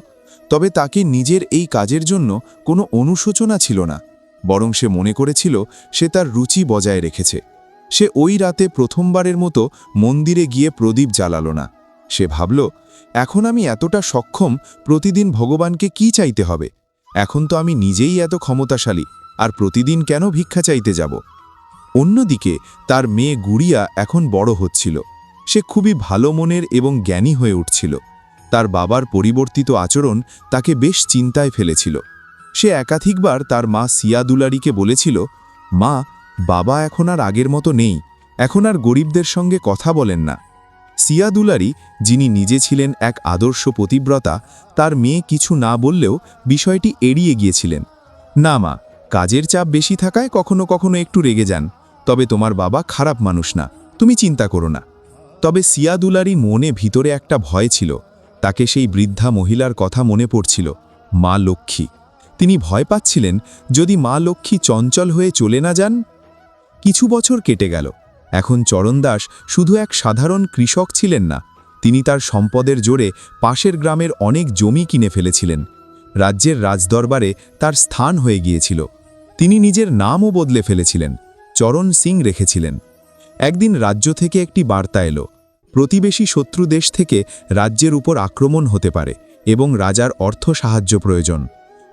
তবে তাকে নিজের এই কাজের জন্য কোনো অনুশোচনা ছিল না, বরং সে মনে করেছিল সে তার রুচি বজায় রেখেছে। সে ওই রাতে প্রথমবারের মতো মন্দিরে গিয়ে প্রদীপ জ্বালালো না। সে ভাবল, এখন আমি এতটা সক্ষম, প্রতিদিন ভগবানকে কি চাইতে হবে? এখন তো আমি নিজেই এত ক্ষমতাশালী, আর প্রতিদিন কেন ভিক্ষা চাইতে যাব? অন্যদিকে তার মেয়ে গুড়িয়া এখন বড় হচ্ছিল। সে খুবই ভালো মনের এবং জ্ঞানী হয়ে উঠছিল। তার বাবার পরিবর্তিত আচরণ তাকে বেশ চিন্তায় ফেলেছিল। সে একাধিকবার তার মা সিয়া দুলারিকে বলেছিল, মা, বাবা এখন আর আগের মতো নেই, এখন আর গরিবদের সঙ্গে কথা বলেন না। সিয়া দুলারি, যিনি নিজে ছিলেন এক আদর্শ পতিব্রতা, তার মেয়ে কিছু না বললেও বিষয়টি এড়িয়ে গিয়েছিলেন। না মা, কাজের চাপ বেশি থাকায় কখনো কখনো একটু রেগে যান, তবে তোমার বাবা খারাপ মানুষ না, তুমি চিন্তা করো না। তবে সিয়া দুলারি মনে ভিতরে একটা ভয় ছিল। তাকে সেই বৃদ্ধা মহিলার কথা মনে পড়ছিল, মা লক্ষ্মী। তিনি ভয় পাচ্ছিলেন, যদি মা লক্ষ্মী চঞ্চল হয়ে চলে না যান। কিছু বছর কেটে গেল। এখন চরণদাস শুধু এক সাধারণ কৃষক ছিলেন না, তিনি তার সম্পদের জোরে পাশের গ্রামের অনেক জমি কিনে ফেলেছিলেন। রাজ্যের রাজদরবারে তার স্থান হয়ে গিয়েছিল। তিনি নিজের নামও বদলে ফেলেছিলেন, চরণ সিং রেখেছিলেন। একদিন রাজ্য থেকে একটি বার্তা এলো, প্রতিবেশী শত্রু দেশ থেকে রাজ্যের উপর আক্রমণ হতে পারে এবং রাজার অর্থ সাহায্য প্রয়োজন।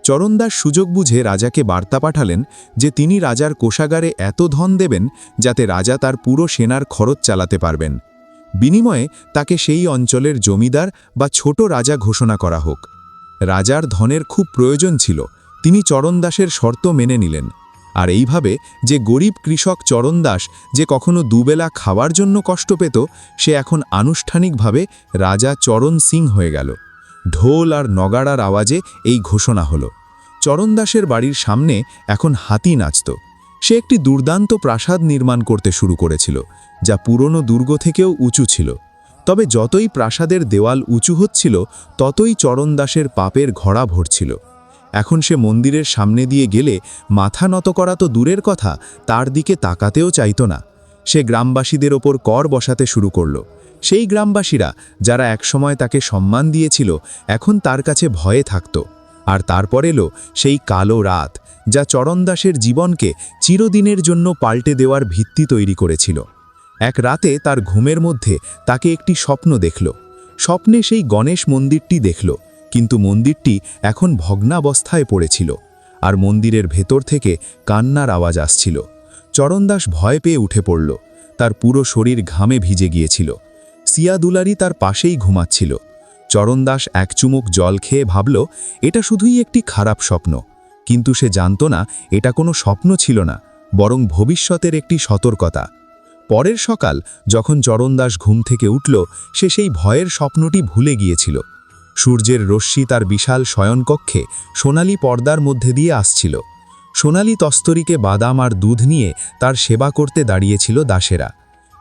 চরণদাস সুযোগ বুঝে রাজাকে বার্তা পাঠালেন যে তিনি রাজার কোষাগারে এত ধন দেবেন যাতে রাজা তার পুরো সেনার খরচ চালাতে পারবেন। বিনিময়ে তাকে সেই অঞ্চলের জমিদার বা ছোট রাজা ঘোষণা করা হোক। রাজার ধনের খুব প্রয়োজন ছিল, তিনি চরণদাসের শর্ত মেনে নিলেন। আর এইভাবে যে গরিব কৃষক চরণদাস, যে কখনো দুবেলা খাওয়ার জন্য কষ্ট পেত, সে এখন আনুষ্ঠানিকভাবে রাজা চরণ সিং হয়ে গেল। ঢোল আর নগাড়ার আওয়াজে এই ঘোষণা হলো। চরণদাসের বাড়ির সামনে এখন হাতি নাচত। সে একটি দুর্দান্ত প্রাসাদ নির্মাণ করতে শুরু করেছিল, যা পুরনো দুর্গ থেকেও উঁচু ছিল। তবে যতই প্রাসাদের দেওয়াল উঁচু হচ্ছিল, ততই চরণদাসের পাপের ঘোড়া ভরছিল। এখন সে মন্দিরের সামনে দিয়ে গেলে মাথা নত করা তো দূরের কথা, তার দিকে তাকাতেও চাইত না। সে গ্রামবাসীদের ওপর কর বসাতে শুরু করল। সেই গ্রামবাসীরা যারা একসময় তাকে সম্মান দিয়েছিল এখন তার কাছে ভয়ে থাকত। আর তারপর এলো সেই কালো রাত, যা চরণদাসের জীবনকে চিরদিনের জন্য পাল্টে দেওয়ার ভিত্তি তৈরি করেছিল। এক রাতে তার ঘুমের মধ্যে তাকে একটি স্বপ্ন দেখল। স্বপ্নে সেই গণেশ মন্দিরটি দেখল, কিন্তু মন্দিরটি এখন ভগ্নাবস্থায় পড়েছিল, আর মন্দিরের ভেতর থেকে কান্নার আওয়াজ আসছিল। চরণদাস ভয় পেয়ে উঠে পড়ল। তার পুরো শরীর ঘামে ভিজে গিয়েছিল। সিয়া দুলারি তার পাশেই ঘুমাচ্ছিল। চরণদাস এক চুমুক জল খেয়ে ভাবল, এটা শুধুই একটি খারাপ স্বপ্ন। কিন্তু সে জানত না এটা কোনো স্বপ্ন ছিল না, বরং ভবিষ্যতের একটি সতর্কতা। পরের সকাল যখন চরণদাস ঘুম থেকে উঠল, সে সেই ভয়ের স্বপ্নটি ভুলে গিয়েছিল। সূর্যের রশ্মি তার বিশাল শয়নকক্ষে সোনালি পর্দার মধ্যে দিয়ে আসছিল। সোনালি তস্তরিকে বাদাম আর দুধ নিয়ে তার সেবা করতে দাঁড়িয়েছিল দাসেরা।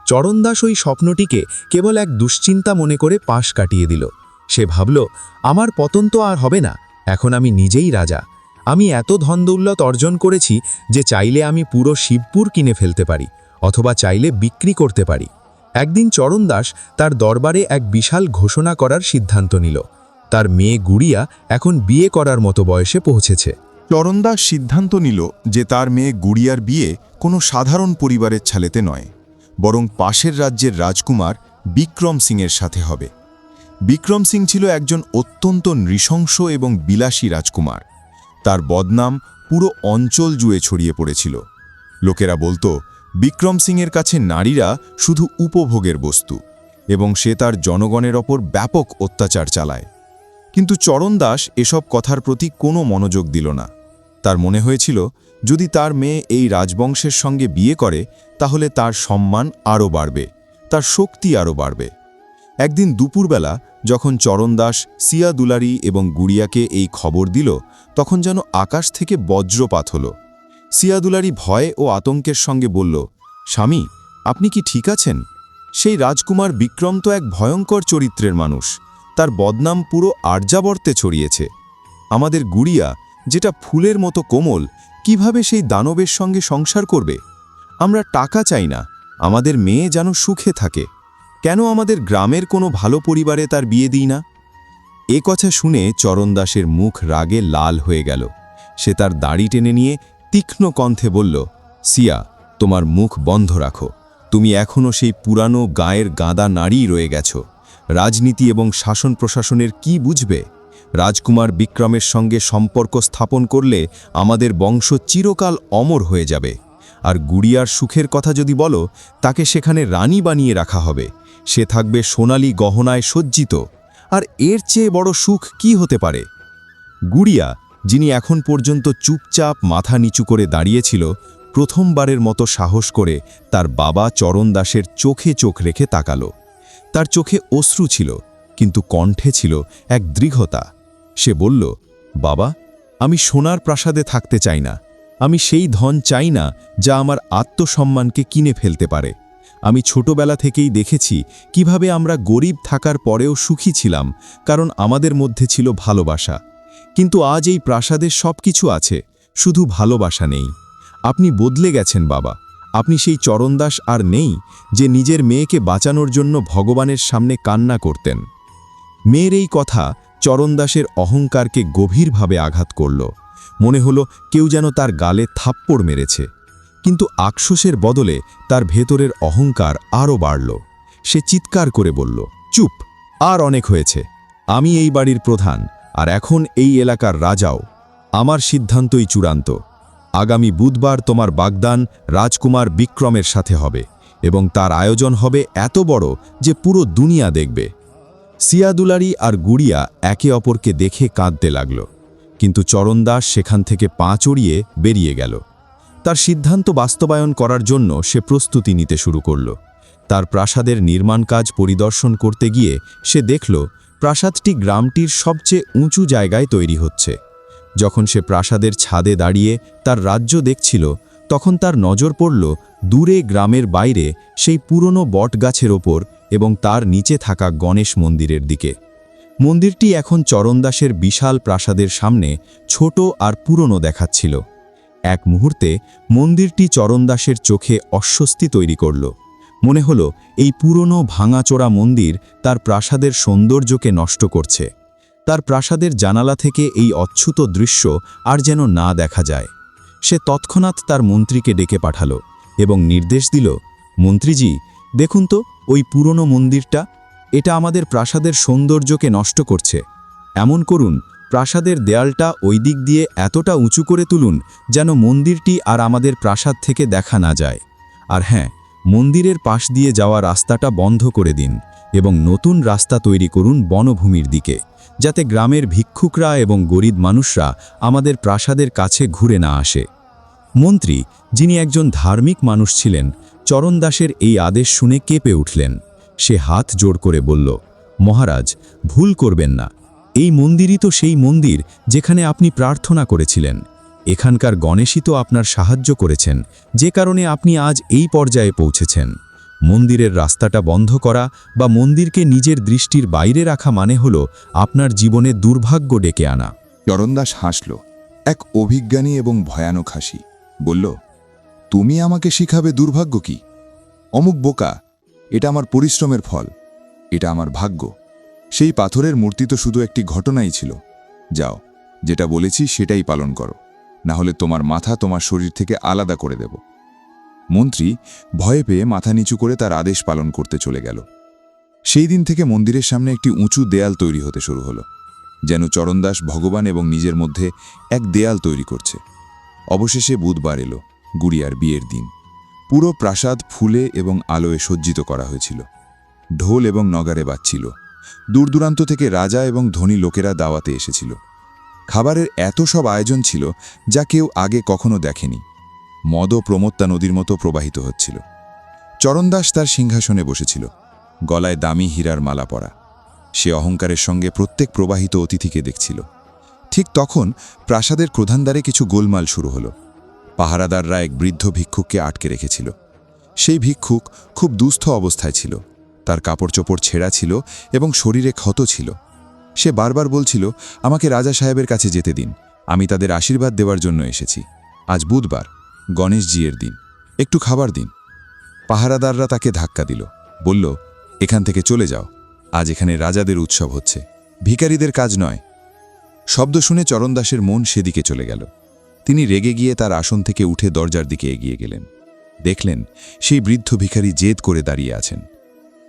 চরণদাস ওই স্বপ্নটিকে কেবল এক দুশ্চিন্তা মনে করে পাশ কাটিয়ে দিল। সে ভাবল, আমার পতন তো আর হবে না, এখন আমি নিজেই রাজা। আমি এত ধনদৌলত অর্জন করেছি যে চাইলে আমি পুরো শিবপুর কিনে ফেলতে পারি, অথবা চাইলে বিক্রি করতে পারি। একদিন চরণদাস তার দরবারে এক বিশাল ঘোষণা করার সিদ্ধান্ত নিল। তার মেয়ে গুড়িয়া এখন বিয়ে করার মতো বয়সে পৌঁছেছে। চরণদাস সিদ্ধান্ত নিল যে তার মেয়ে গুড়িয়ার বিয়ে কোনো সাধারণ পরিবারের ছেলেতে নয়, বরং পাশের রাজ্যের রাজকুমার বিক্রম সিংয়ের সাথে হবে। বিক্রম সিং ছিল একজন অত্যন্ত নৃশংস এবং বিলাসী রাজকুমার। তার বদনাম পুরো অঞ্চল জুড়ে ছড়িয়ে পড়েছিল। লোকেরা বলতো বিক্রম সিংয়ের কাছে নারীরা শুধু উপভোগের বস্তু, এবং সে তার জনগণের ওপর ব্যাপক অত্যাচার চালায়। কিন্তু চরণদাস এসব কথার প্রতি কোনো মনোযোগ দিল না। তার মনে হয়েছিল যদি তার মেয়ে এই রাজবংশের সঙ্গে বিয়ে করে তাহলে তার সম্মান আরও বাড়বে, তার শক্তি আরও বাড়বে। একদিন দুপুরবেলা যখন চরণদাস সিয়া দুলারি এবং গুড়িয়াকে এই খবর দিল, তখন যেন আকাশ থেকে বজ্রপাত হলো। সিয়া দুলারি ভয় ও আতঙ্কের সঙ্গে বলল, স্বামী, আপনি কি ঠিক আছেন? সেই রাজকুমার বিক্রম তো এক ভয়ঙ্কর চরিত্রের মানুষ। তার বদনাম পুরো আর্যাবর্তে ছড়িয়েছে। আমাদের গুড়িয়া, যেটা ফুলের মতো কোমল, কিভাবে সেই দানবের সঙ্গে সংসার করবে? আমরা টাকা চাই না, আমাদের মেয়ে যেন সুখে থাকে। কেন আমাদের গ্রামের কোনো ভালো পরিবারে তার বিয়ে দিই না? এ কথা শুনে চরণদাসের মুখ রাগে লাল হয়ে গেল। সে তার দাড়ি টেনে নিয়ে তীক্ষ্ণ কণ্ঠে বলল, সিয়া, তোমার মুখ বন্ধ রাখো। তুমি এখনও সেই পুরানো গায়ের গাদা নারী রয়ে গেছ। রাজনীতি এবং শাসন প্রশাসনের কি বুঝবে? রাজকুমার বিক্রমের সঙ্গে সম্পর্ক স্থাপন করলে আমাদের বংশ চিরকাল অমর হয়ে যাবে। আর গুড়িয়ার সুখের কথা যদি বলো, তাকে সেখানে রানী বানিয়ে রাখা হবে। সে থাকবে সোনালী গহনায় সজ্জিত। আর এর চেয়ে বড় সুখ কি হতে পারে? গুড়িয়া, যিনি এখন পর্যন্ত চুপচাপ মাথা নিচু করে দাঁড়িয়েছিল, প্রথমবারের মতো সাহস করে তার বাবা চরণদাসের চোখে চোখ রেখে তাকালো। তার চোখে অশ্রু ছিল, কিন্তু কণ্ঠে ছিল এক দৃঢ়তা। সে বলল, বাবা, আমি সোনার প্রাসাদে থাকতে চাই না। আমি সেই ধন চাই না যা আমার আত্মসম্মানকে কিনে ফেলতে পারে। আমি ছোটবেলা থেকেই দেখেছি কিভাবে আমরা গরিব থাকার পরেও সুখী ছিলাম, কারণ আমাদের মধ্যে ছিল ভালোবাসা। কিন্তু আজ এই প্রাসাদে সব কিছু আছে, শুধু ভালোবাসা নেই। আপনি বদলে গেছেন বাবা। আপনি সেই চরণদাস আর নেই যে নিজের মেয়েকে বাঁচানোর জন্য ভগবানের সামনে কান্না করতেন। মেয়ের এই কথা চরণদাসের অহংকারকে গভীরভাবে আঘাত করল। মনে হলো কেউ যেন তার গালে থাপ্পড় মেরেছে। কিন্তু আক্রোশের বদলে তার ভেতরের অহংকার আরও বাড়ল। সে চিৎকার করে বলল, চুপ, আর অনেক হয়েছে। আমি এই বাড়ির প্রধান, আর এখন এই এলাকার রাজাও। আমার সিদ্ধান্তই চূড়ান্ত। আগামী বুধবার তোমার বাগদান রাজকুমার বিক্রমের সাথে হবে, এবং তার আয়োজন হবে এত বড় যে পুরো দুনিয়া দেখবে। সিয়া দুলারি আর গুড়িয়া একে অপরকে দেখে কাঁদতে লাগল, কিন্তু চরণদাস সেখান থেকে পা চড়িয়ে বেরিয়ে গেল। তার সিদ্ধান্ত বাস্তবায়ন করার জন্য সে প্রস্তুতি নিতে শুরু করল। তার প্রাসাদের নির্মাণ কাজ পরিদর্শন করতে গিয়ে সে দেখল প্রাসাদটি গ্রামটির সবচেয়ে উঁচু জায়গায় তৈরি হচ্ছে। যখন সে প্রাসাদের ছাদে দাঁড়িয়ে তার রাজ্য দেখছিল, তখন তার নজর পড়ল দূরে গ্রামের বাইরে সেই পুরনো বটগাছের ওপর এবং তার নিচে থাকা গণেশ মন্দিরের দিকে। মন্দিরটি এখন চরণদাসের বিশাল প্রাসাদের সামনে ছোট আর পুরনো দেখাচ্ছিল। এক মুহূর্তে মন্দিরটি চরণদাসের চোখে অস্বস্তি তৈরি করল। মনে হলো এই পুরনো ভাঙাচোরা মন্দির তার প্রাসাদের সৌন্দর্যকে নষ্ট করছে। তার প্রাসাদের জানালা থেকে এই অচ্ছুত দৃশ্য আর যেন না দেখা যায়। সে তৎক্ষণাৎ তার মন্ত্রীকে ডেকে পাঠালো এবং নির্দেশ দিল, মন্ত্রীজি, দেখুন তো ওই পুরনো মন্দিরটা, এটা আমাদের প্রাসাদের সৌন্দর্যকে নষ্ট করছে। এমন করুন, প্রাসাদের দেয়ালটা ওই দিক দিয়ে এতটা উঁচু করে তুলুন যেন মন্দিরটি আর আমাদের প্রাসাদ থেকে দেখা না যায়। আর হ্যাঁ, মন্দিরের পাশ দিয়ে যাওয়া রাস্তাটা বন্ধ করে দিন এবং নতুন রাস্তা তৈরি করুন বনভূমির দিকে, যাতে গ্রামের ভিক্ষুকরা এবং গরিব মানুষরা আমাদের প্রাসাদের কাছে ঘুরে না আসে। মন্ত্রী, যিনি একজন ধার্মিক মানুষ ছিলেন, চরণ দাসের এই আদেশ শুনে কেঁপে উঠলেন। সে হাত জোড় করে বলল, মহারাজ, ভুল করবেন না। এই মন্দিরই তো সেই মন্দির যেখানে আপনি প্রার্থনা করেছিলেন। এখানকার গণেশই তো আপনার সাহায্য করেছেন, যে কারণে আপনি আজ এই পর্যায়ে পৌঁছেছেন। মন্দিরের রাস্তাটা বন্ধ করা বা মন্দিরকে নিজের দৃষ্টির বাইরে রাখা মানে হলো আপনার জীবনে দুর্ভাগ্য ডেকে আনা। চরণদাস হাসল, এক অভিজ্ঞানী এবং ভয়ানক হাসি। বলল, তুমি আমাকে শিখাবে দুর্ভাগ্য কি? অমুক বোকা, এটা আমার পরিশ্রমের ফল, এটা আমার ভাগ্য। সেই পাথরের মূর্তি তো শুধু একটি ঘটনাই ছিল। যাও, যেটা বলেছি সেটাই পালন করো, না হলে তোমার মাথা তোমার শরীর থেকে আলাদা করে দেব। মন্ত্রী ভয়ে পেয়ে মাথা নিচু করে তার আদেশ পালন করতে চলে গেল। সেই দিন থেকে মন্দিরের সামনে একটি উঁচু দেয়াল তৈরি হতে শুরু হলো, যেন চরণদাস ভগবান এবং নিজের মধ্যে এক দেয়াল তৈরি করছে। অবশেষে বুধবার এলো, গুড়িয়ার বিয়ের দিন। পুরো প্রাসাদ ফুলে এবং আলোয় সজ্জিত করা হয়েছিল। ঢোল এবং নগারে বাজছিল। দূর দূরান্ত থেকে রাজা এবং ধনী লোকেরা দাওয়াতে এসেছিল। খাবারের এত সব আয়োজন ছিল যা কেউ আগে কখনো দেখেনি। মদ ও প্রমত্তা নদীর মতো প্রবাহিত হচ্ছিল। চরণদাস তার সিংহাসনে বসেছিল, গলায় দামি হীরার মালা পরা। সে অহংকারের সঙ্গে প্রত্যেক প্রবাহিত অতিথিকে দেখছিল। ঠিক তখন প্রাসাদের প্রধানদ্বারে কিছু গোলমাল শুরু হলো। পাহারাদাররা এক বৃদ্ধ ভিক্ষুককে আটকে রেখেছিল। সেই ভিক্ষুক খুব দুস্থ অবস্থায় ছিল। তার কাপড় চোপড় ছেঁড়া ছিল এবং শরীরে ক্ষত ছিল। সে বারবার বলছিল, আমাকে রাজা সাহেবের কাছে যেতে দিন, আমি তাদের আশীর্বাদ দেওয়ার জন্য এসেছি। আজ বুধবার, গণেশজির দিন, একটু খাবার দিন। পাহারাদাররা তাকে ধাক্কা দিল, বলল, এখান থেকে চলে যাও, আজ এখানে রাজাদের উৎসব হচ্ছে, ভিখারিদের কাজ নয়। শব্দ শুনে চরণদাসের মন সেদিকে চলে গেল। তিনি রেগে গিয়ে তার আসন থেকে উঠে দরজার দিকে এগিয়ে গেলেন। দেখলেন সেই বৃদ্ধ ভিখারি জেদ করে দাঁড়িয়ে আছেন।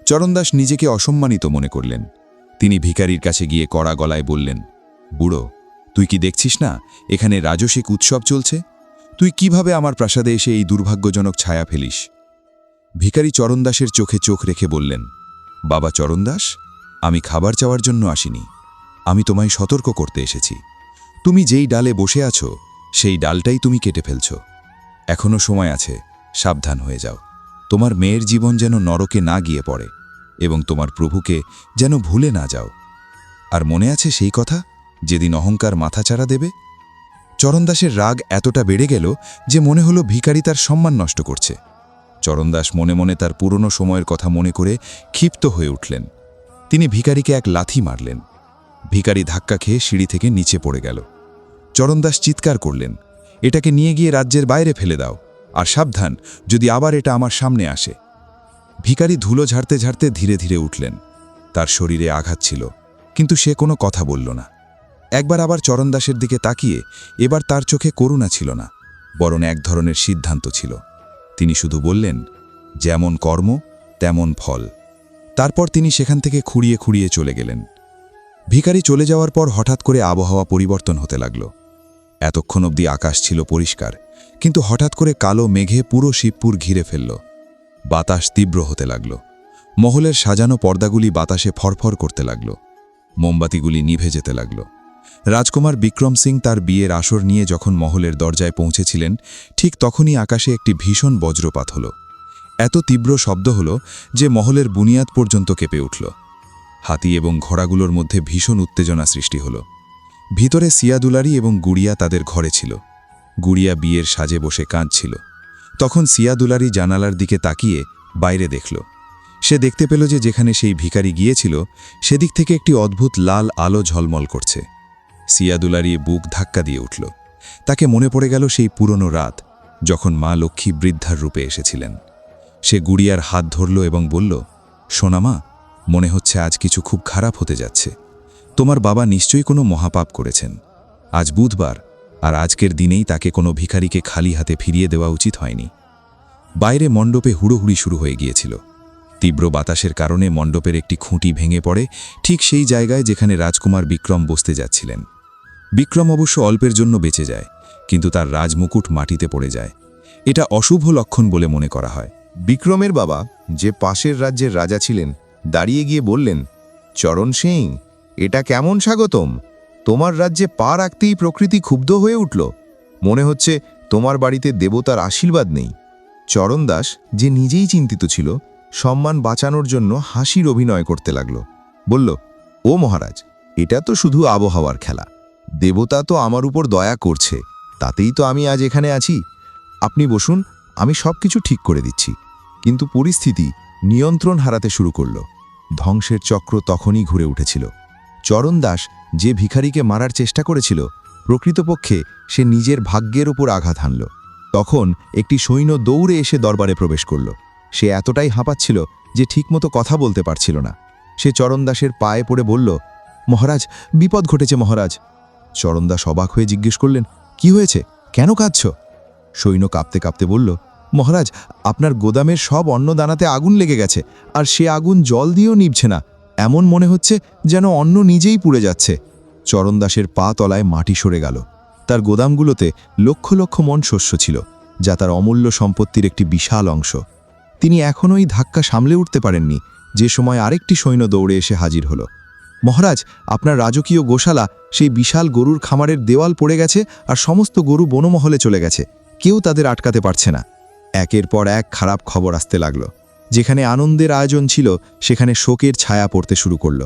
চরণদাস নিজেকে অসম্মানিত মনে করলেন। তিনি ভিখারির কাছে গিয়ে কড়া গলায় বললেন, বুড়ো, তুই কি দেখছিস না এখানে রাজসিক উৎসব চলছে? তুই কিভাবে আমার প্রাসাদে এসে এই দুর্ভাগ্যজনক ছায়া ফেলিস? ভিখারি চরণদাসের চোখে চোখ রেখে বললেন, বাবা চরণদাস, আমি খাবার চাওয়ার জন্য আসিনি, আমি তোমায় সতর্ক করতে এসেছি। তুমি যেই ডালে বসে আছো সেই ডালটাই তুমি কেটে ফেলছ। এখনো সময় আছে, সাবধান হয়ে যাও। তোমার মেয়ের জীবন যেন নরকে না গিয়ে পড়ে এবং তোমার প্রভুকে যেন ভুলে না যাও। আর মনে আছে সেই কথা, যেদিন অহংকার মাথাচাড়া দেবে? চরণদাসের রাগ এতটা বেড়ে গেল যে মনে হলো ভিখারি তার সম্মান নষ্ট করছে। চরণদাস মনে মনে তার পুরনো সময়ের কথা মনে করে ক্ষিপ্ত হয়ে উঠলেন। তিনি ভিখারিকে এক লাথি মারলেন। ভিখারি ধাক্কা খেয়ে সিঁড়ি থেকে নিচে পড়ে গেল। চরণদাস চিৎকার করলেন, এটাকে নিয়ে গিয়ে রাজ্যের বাইরে ফেলে দাও, আর সাবধান যদি আবার এটা আমার সামনে আসে। ভিখারি ধুলো ঝাড়তে ঝাড়তে ধীরে ধীরে উঠলেন। তার শরীরে আঘাত ছিল, কিন্তু সে কোনো কথা বলল না। একবার আবার চরণদাসের দিকে তাকিয়ে এবার তার চোখে করুণা ছিল না, বরং এক ধরনের সিদ্ধান্ত ছিল। তিনি শুধু বললেন, যেমন কর্ম তেমন ফল। তারপর তিনি সেখান থেকে খুঁড়িয়ে খুঁড়িয়ে চলে গেলেন। ভিখারি চলে যাওয়ার পর হঠাৎ করে আবহাওয়া পরিবর্তন হতে লাগল। এতক্ষণ অবধি আকাশ ছিল পরিষ্কার, কিন্তু হঠাৎ করে কালো মেঘে পুরো শিবপুর ঘিরে ফেলল। বাতাস তীব্র হতে লাগল। মহলের সাজানো পর্দাগুলি বাতাসে ফরফর করতে লাগল। মোমবাতিগুলি নিভে যেতে লাগল। রাজকুমার বিক্রম সিং তার বিয়ের আসর নিয়ে যখন মহলের দরজায় পৌঁছেছিলেন, ঠিক তখনই আকাশে একটি ভীষণ বজ্রপাত হল। এত তীব্র শব্দ হল যে মহলের বুনিয়াদ পর্যন্ত কেঁপে উঠল। হাতি এবং ঘোড়াগুলোর মধ্যে ভীষণ উত্তেজনা সৃষ্টি হল। ভিতরে সিয়াদুলারি এবং গুড়িয়া তাদের ঘরে ছিল। গুড়িয়া বিয়ের সাজে বসে কাঁদছিল। তখন সিয়াদুলারি জানালার দিকে তাকিয়ে বাইরে দেখল। সে দেখতে পেল যে যেখানে সেই ভিখারি গিয়েছিল সেদিক থেকে একটি অদ্ভুত লাল আলো ঝলমল করছে। সিয়াদুলারি বুক ধাক্কা দিয়ে উঠল। তাকে মনে পড়ে গেল সেই পুরনো রাত, যখন মা লক্ষ্মী বৃদ্ধার রূপে এসেছিলেন। সে গুড়িয়ার হাত ধরল এবং বলল, সোনামা, মনে হচ্ছে আজ কিছু খুব খারাপ হতে যাচ্ছে। তোমার বাবা নিশ্চয়ই কোনো মহাপাপ করেছেন। আজ বুধবার, আর আজকের দিনেই তাকে কোনো ভিখারিকে খালি হাতে ফিরিয়ে দেওয়া উচিত হয়নি। বাইরে মণ্ডপে হুড়োহুড়ি শুরু হয়ে গিয়েছিল। তীব্র বাতাসের কারণে মণ্ডপের একটি খুঁটি ভেঙে পড়ে ঠিক সেই জায়গায় যেখানে রাজকুমার বিক্রম বসতে যাচ্ছিলেন। বিক্রম অবশ্য অল্পের জন্য বেঁচে যায়, কিন্তু তার রাজমুকুট মাটিতে পড়ে যায়। এটা অশুভ লক্ষণ বলে মনে করা হয়। বিক্রমের বাবা, যে পাশের রাজ্যের রাজা ছিলেন, দাঁড়িয়ে গিয়ে বললেন, চরণ সিং, এটা কেমন স্বাগতম? তোমার রাজ্যে পা রাখতেই প্রকৃতি ক্ষুব্ধ হয়ে উঠল। মনে হচ্ছে তোমার বাড়িতে দেবতার আশীর্বাদ নেই। চরণ দাস, যে নিজেই চিন্তিত ছিল, সম্মান বাঁচানোর জন্য হাসির অভিনয় করতে লাগল। বলল, ও মহারাজ, এটা তো শুধু আবহাওয়ার খেলা। দেবতা তো আমার উপর দয়া করছে, তাতেই তো আমি আজ এখানে আছি। আপনি বসুন, আমি সব কিছু ঠিক করে দিচ্ছি। কিন্তু পরিস্থিতি নিয়ন্ত্রণ হারাতে শুরু করল। ধ্বংসের চক্র তখনই ঘুরে উঠেছিল। চরণ দাস যে ভিখারিকে মারার চেষ্টা করেছিল, প্রকৃতপক্ষে সে নিজের ভাগ্যের ওপর আঘাত হানল। তখন একটি সৈন্য দৌড়ে এসে দরবারে প্রবেশ করল। সে এতটাই হাঁপাচ্ছিল যে ঠিকমতো কথা বলতে পারছিল না। সে চরণ দাসের পায়ে পড়ে বলল, মহারাজ, বিপদ ঘটেছে মহারাজ। চরণ দাস অবাক হয়ে জিজ্ঞেস করলেন, কি হয়েছে? কেন কাঁদছ? সৈন্য কাঁপতে কাঁপতে বলল, মহারাজ, আপনার গোদামের সব অন্ন দানাতে আগুন লেগে গেছে, আর সে আগুন জল দিয়েও নিভছে না। এমন মনে হচ্ছে যেন অন্ন নিজেই পুড়ে যাচ্ছে। চরণ দাসের পা তলায় মাটি সরে গেল। তার গোদামগুলোতে লক্ষ লক্ষ মণ শস্য ছিল, যা তার অমূল্য সম্পত্তির একটি বিশাল অংশ। তিনি এখনও এই ধাক্কা সামলে উঠতে পারেননি, যে সময় আরেকটি সৈন্য দৌড়ে এসে হাজির হল। মহারাজ, আপনার রাজকীয় গোশালা, সেই বিশাল গরুর খামারের দেওয়াল পড়ে গেছে, আর সমস্ত গরু বনমহলে চলে গেছে। কেউ তাদের আটকাতে পারছে না। একের পর এক খারাপ খবর আসতে লাগল। যেখানে আনন্দের আয়োজন ছিল, সেখানে শোকের ছায়া পড়তে শুরু করল।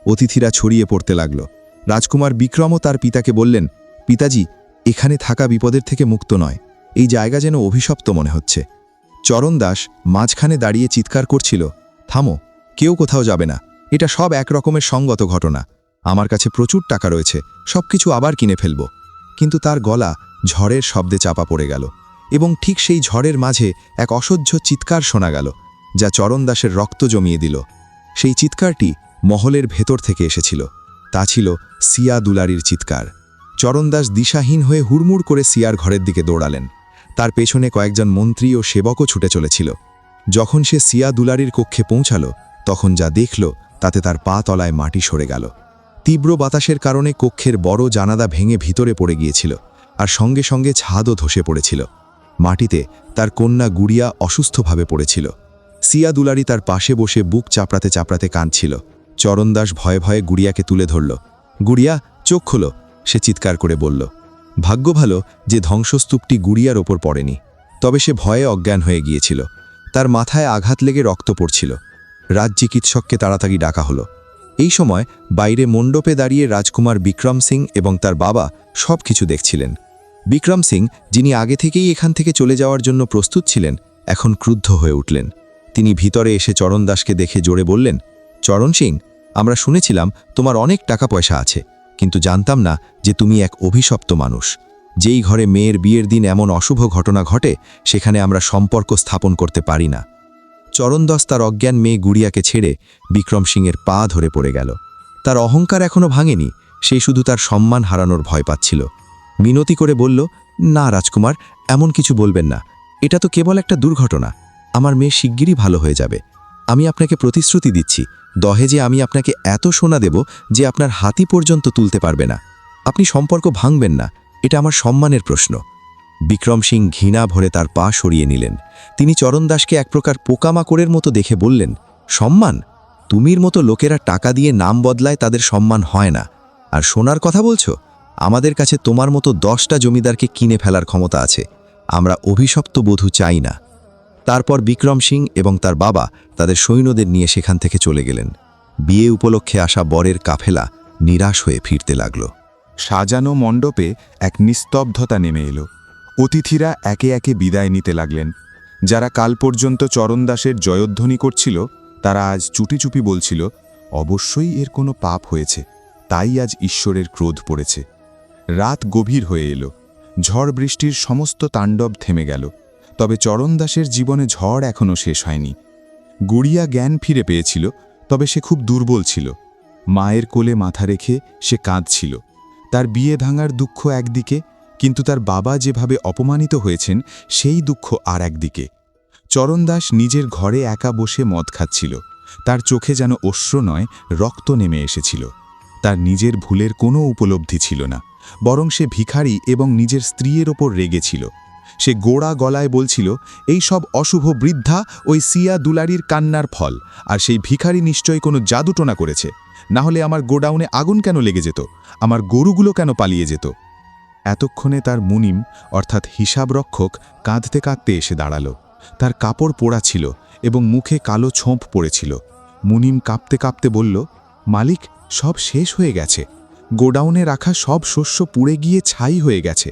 অতিথিরা ছড়িয়ে পড়তে লাগল। রাজকুমার বিক্রমও তার পিতাকে বললেন, পিতাজি, এখানে থাকা বিপদের থেকে মুক্ত নয়। এই জায়গা যেন অভিশপ্ত মনে হচ্ছে। চরণ দাস মাঝখানে দাঁড়িয়ে চিৎকার করছিল, থামো, কেউ কোথাও যাবে না। এটা সব এক রকমের সঙ্গত ঘটনা। আমার কাছে প্রচুর টাকা রয়েছে, সবকিছু আবার কিনে ফেলব। কিন্তু তার গলা ঝড়ের শব্দে চাপা পড়ে গেল, এবং ঠিক সেই ঝড়ের মাঝে এক অসহ্য চিৎকার শোনা গেল, যা চরণ দাসের রক্ত জমিয়ে দিল। সেই চিৎকারটি মহলের ভেতর থেকে এসেছিল। তা ছিল সিয়া দুলারির চিৎকার। চরণ দাস দিশাহীন হয়ে হুড়মুড় করে সিয়ার ঘরের দিকে দৌড়ালেন। তার পেছনে কয়েকজন মন্ত্রী ও সেবকও ছুটে চলেছিল। যখন সে সিয়া দুলারির কক্ষে পৌঁছাল, তখন যা দেখল তাতে তার পা তলায় মাটি সরে গেল। তীব্র বাতাসের কারণে কক্ষের বড় জানালা ভেঙে ভিতরে পড়ে গিয়েছিল, আর সঙ্গে সঙ্গে ছাদও ধসে পড়েছিল। মাটিতে তার কন্যা গুড়িয়া অসুস্থভাবে পড়েছিল। সিয়া দুলারি তার পাশে বসে বুক চাপড়াতে চাপড়াতে কাঁদছিল। চরণ দাস ভয়ে ভয়ে গুড়িয়াকে তুলে ধরল। গুড়িয়া, চোখ খোলো, সে চিৎকার করে বলল। ভাগ্য ভালো যে ধ্বংসস্তূপটি গুড়িয়ার ওপর পড়েনি, তবে সে ভয়ে অজ্ঞান হয়ে গিয়েছিল। তার মাথায় আঘাত লেগে রক্ত পড়ছিল। রাজ চিকিৎসককে তাড়াতাড়ি ডাকা হলো। এই সময় বাইরে মণ্ডপে দাঁড়িয়ে রাজকুমার বিক্রম সিং এবং তার বাবা সব কিছু দেখছিলেন। বিক্রম সিং, যিনি আগে থেকেই এখান থেকে চলে যাওয়ার জন্য প্রস্তুত ছিলেন, এখন ক্রুদ্ধ হয়ে উঠলেন। তিনি ভিতরে এসে চরণ দাসকে দেখে জোরে বললেন, চরণ সিং, আমরা শুনেছিলাম তোমার অনেক টাকা পয়সা আছে, কিন্তু জানতাম না যে তুমি এক অভিশপ্ত মানুষ। যেই ঘরে মেয়ের বিয়ের দিন এমন অশুভ ঘটনা ঘটে, সেখানে আমরা সম্পর্ক স্থাপন করতে পারি না। চরণ দাস তার অজ্ঞান মেয়ে গুড়িয়াকে ছেড়ে বিক্রম সিংয়ের পা ধরে পড়ে গেল। তার অহংকার এখনো ভাঙেনি, সে শুধু তার সম্মান হারানোর ভয় পাচ্ছিল। মিনতি করে বলল, না রাজকুমার, এমন কিছু বলবেন না। এটা তো কেবল একটা দুর্ঘটনা। আমার মেয়ে শিগগিরই ভালো হয়ে যাবে। আমি আপনাকে প্রতিশ্রুতি দিচ্ছি, দহেজে আমি আপনাকে এত সোনা দেব যে আপনার হাতি পর্যন্ত তুলতে পারবে না। আপনি সম্পর্ক ভাঙবেন না, এটা আমার সম্মানের প্রশ্ন। বিক্রম সিং ঘৃণা ভরে তার পা সরিয়ে নিলেন। তিনি চরণ দাসকে এক প্রকার পোকামাকড়ের মতো দেখে বললেন, সম্মান? তুমির মতো লোকেরা টাকা দিয়ে নাম বদলায়, তাদের সম্মান হয় না। আর সোনার কথা বলছো? আমাদের কাছে তোমার মতো 10টা জমিদারকে কিনে ফেলার ক্ষমতা আছে। আমরা অভিশপ্ত বধূ চাই না। তারপর বিক্রম সিং এবং তার বাবা তাদের সৈন্যদের নিয়ে সেখান থেকে চলে গেলেন। বিয়ে উপলক্ষে আসা বরের কাফেলা নিরাশ হয়ে ফিরতে লাগল। সাজানো মণ্ডপে এক নিস্তব্ধতা নেমে এলো। অতিথিরা একে একে বিদায় নিতে লাগলেন। যারা কাল পর্যন্ত চরণ দাসের জয়ধ্বনি করছিল, তারা আজ চুপি চুপি বলছিল, অবশ্যই এর কোনো পাপ হয়েছে, তাই আজ ঈশ্বরের ক্রোধ পড়েছে। রাত গভীর হয়ে এলো। ঝড় বৃষ্টির সমস্ত তাণ্ডব থেমে গেল। তবে চরণ দাসের জীবনে ঝড় এখনও শেষ হয়নি। গুড়িয়া জ্ঞান ফিরে পেয়েছিল, তবে সে খুব দুর্বল ছিল। মায়ের কোলে মাথা রেখে সে কাঁদছিল। তার বিয়ে ভাঙার দুঃখ একদিকে, কিন্তু তার বাবা যেভাবে অপমানিত হয়েছেন সেই দুঃখ আর একদিকে। চরণ দাস নিজের ঘরে একা বসে মদ খাচ্ছিল। তার চোখে যেন অশ্রু নয়, রক্ত নেমে এসেছিল। তার নিজের ভুলের কোনো উপলব্ধি ছিল না, বরং সে ভিখারি এবং নিজের স্ত্রীর ওপর রেগেছিল। সে গোড়া গলায় বলছিল, এই সব অশুভ বৃদ্ধা ওই সিয়া দুলারির কান্নার ফল, আর সেই ভিখারি নিশ্চয়ই কোনো জাদুটোনা করেছে। না হলে আমার গোডাউনে আগুন কেন লেগে যেত, আমার গরুগুলো কেন পালিয়ে যেত। এতক্ষণে তার মুনিম অর্থাৎ হিসাবরক্ষক কাঁদতে কাঁদতে এসে দাঁড়াল। তার কাপড় পোড়া ছিল এবং মুখে কালো ছোপ পড়েছিল। মুনিম কাঁপতে কাঁপতে বলল, মালিক, সব শেষ হয়ে গেছে। গোডাউনে রাখা সব শস্য পুড়ে গিয়ে ছাই হয়ে গেছে।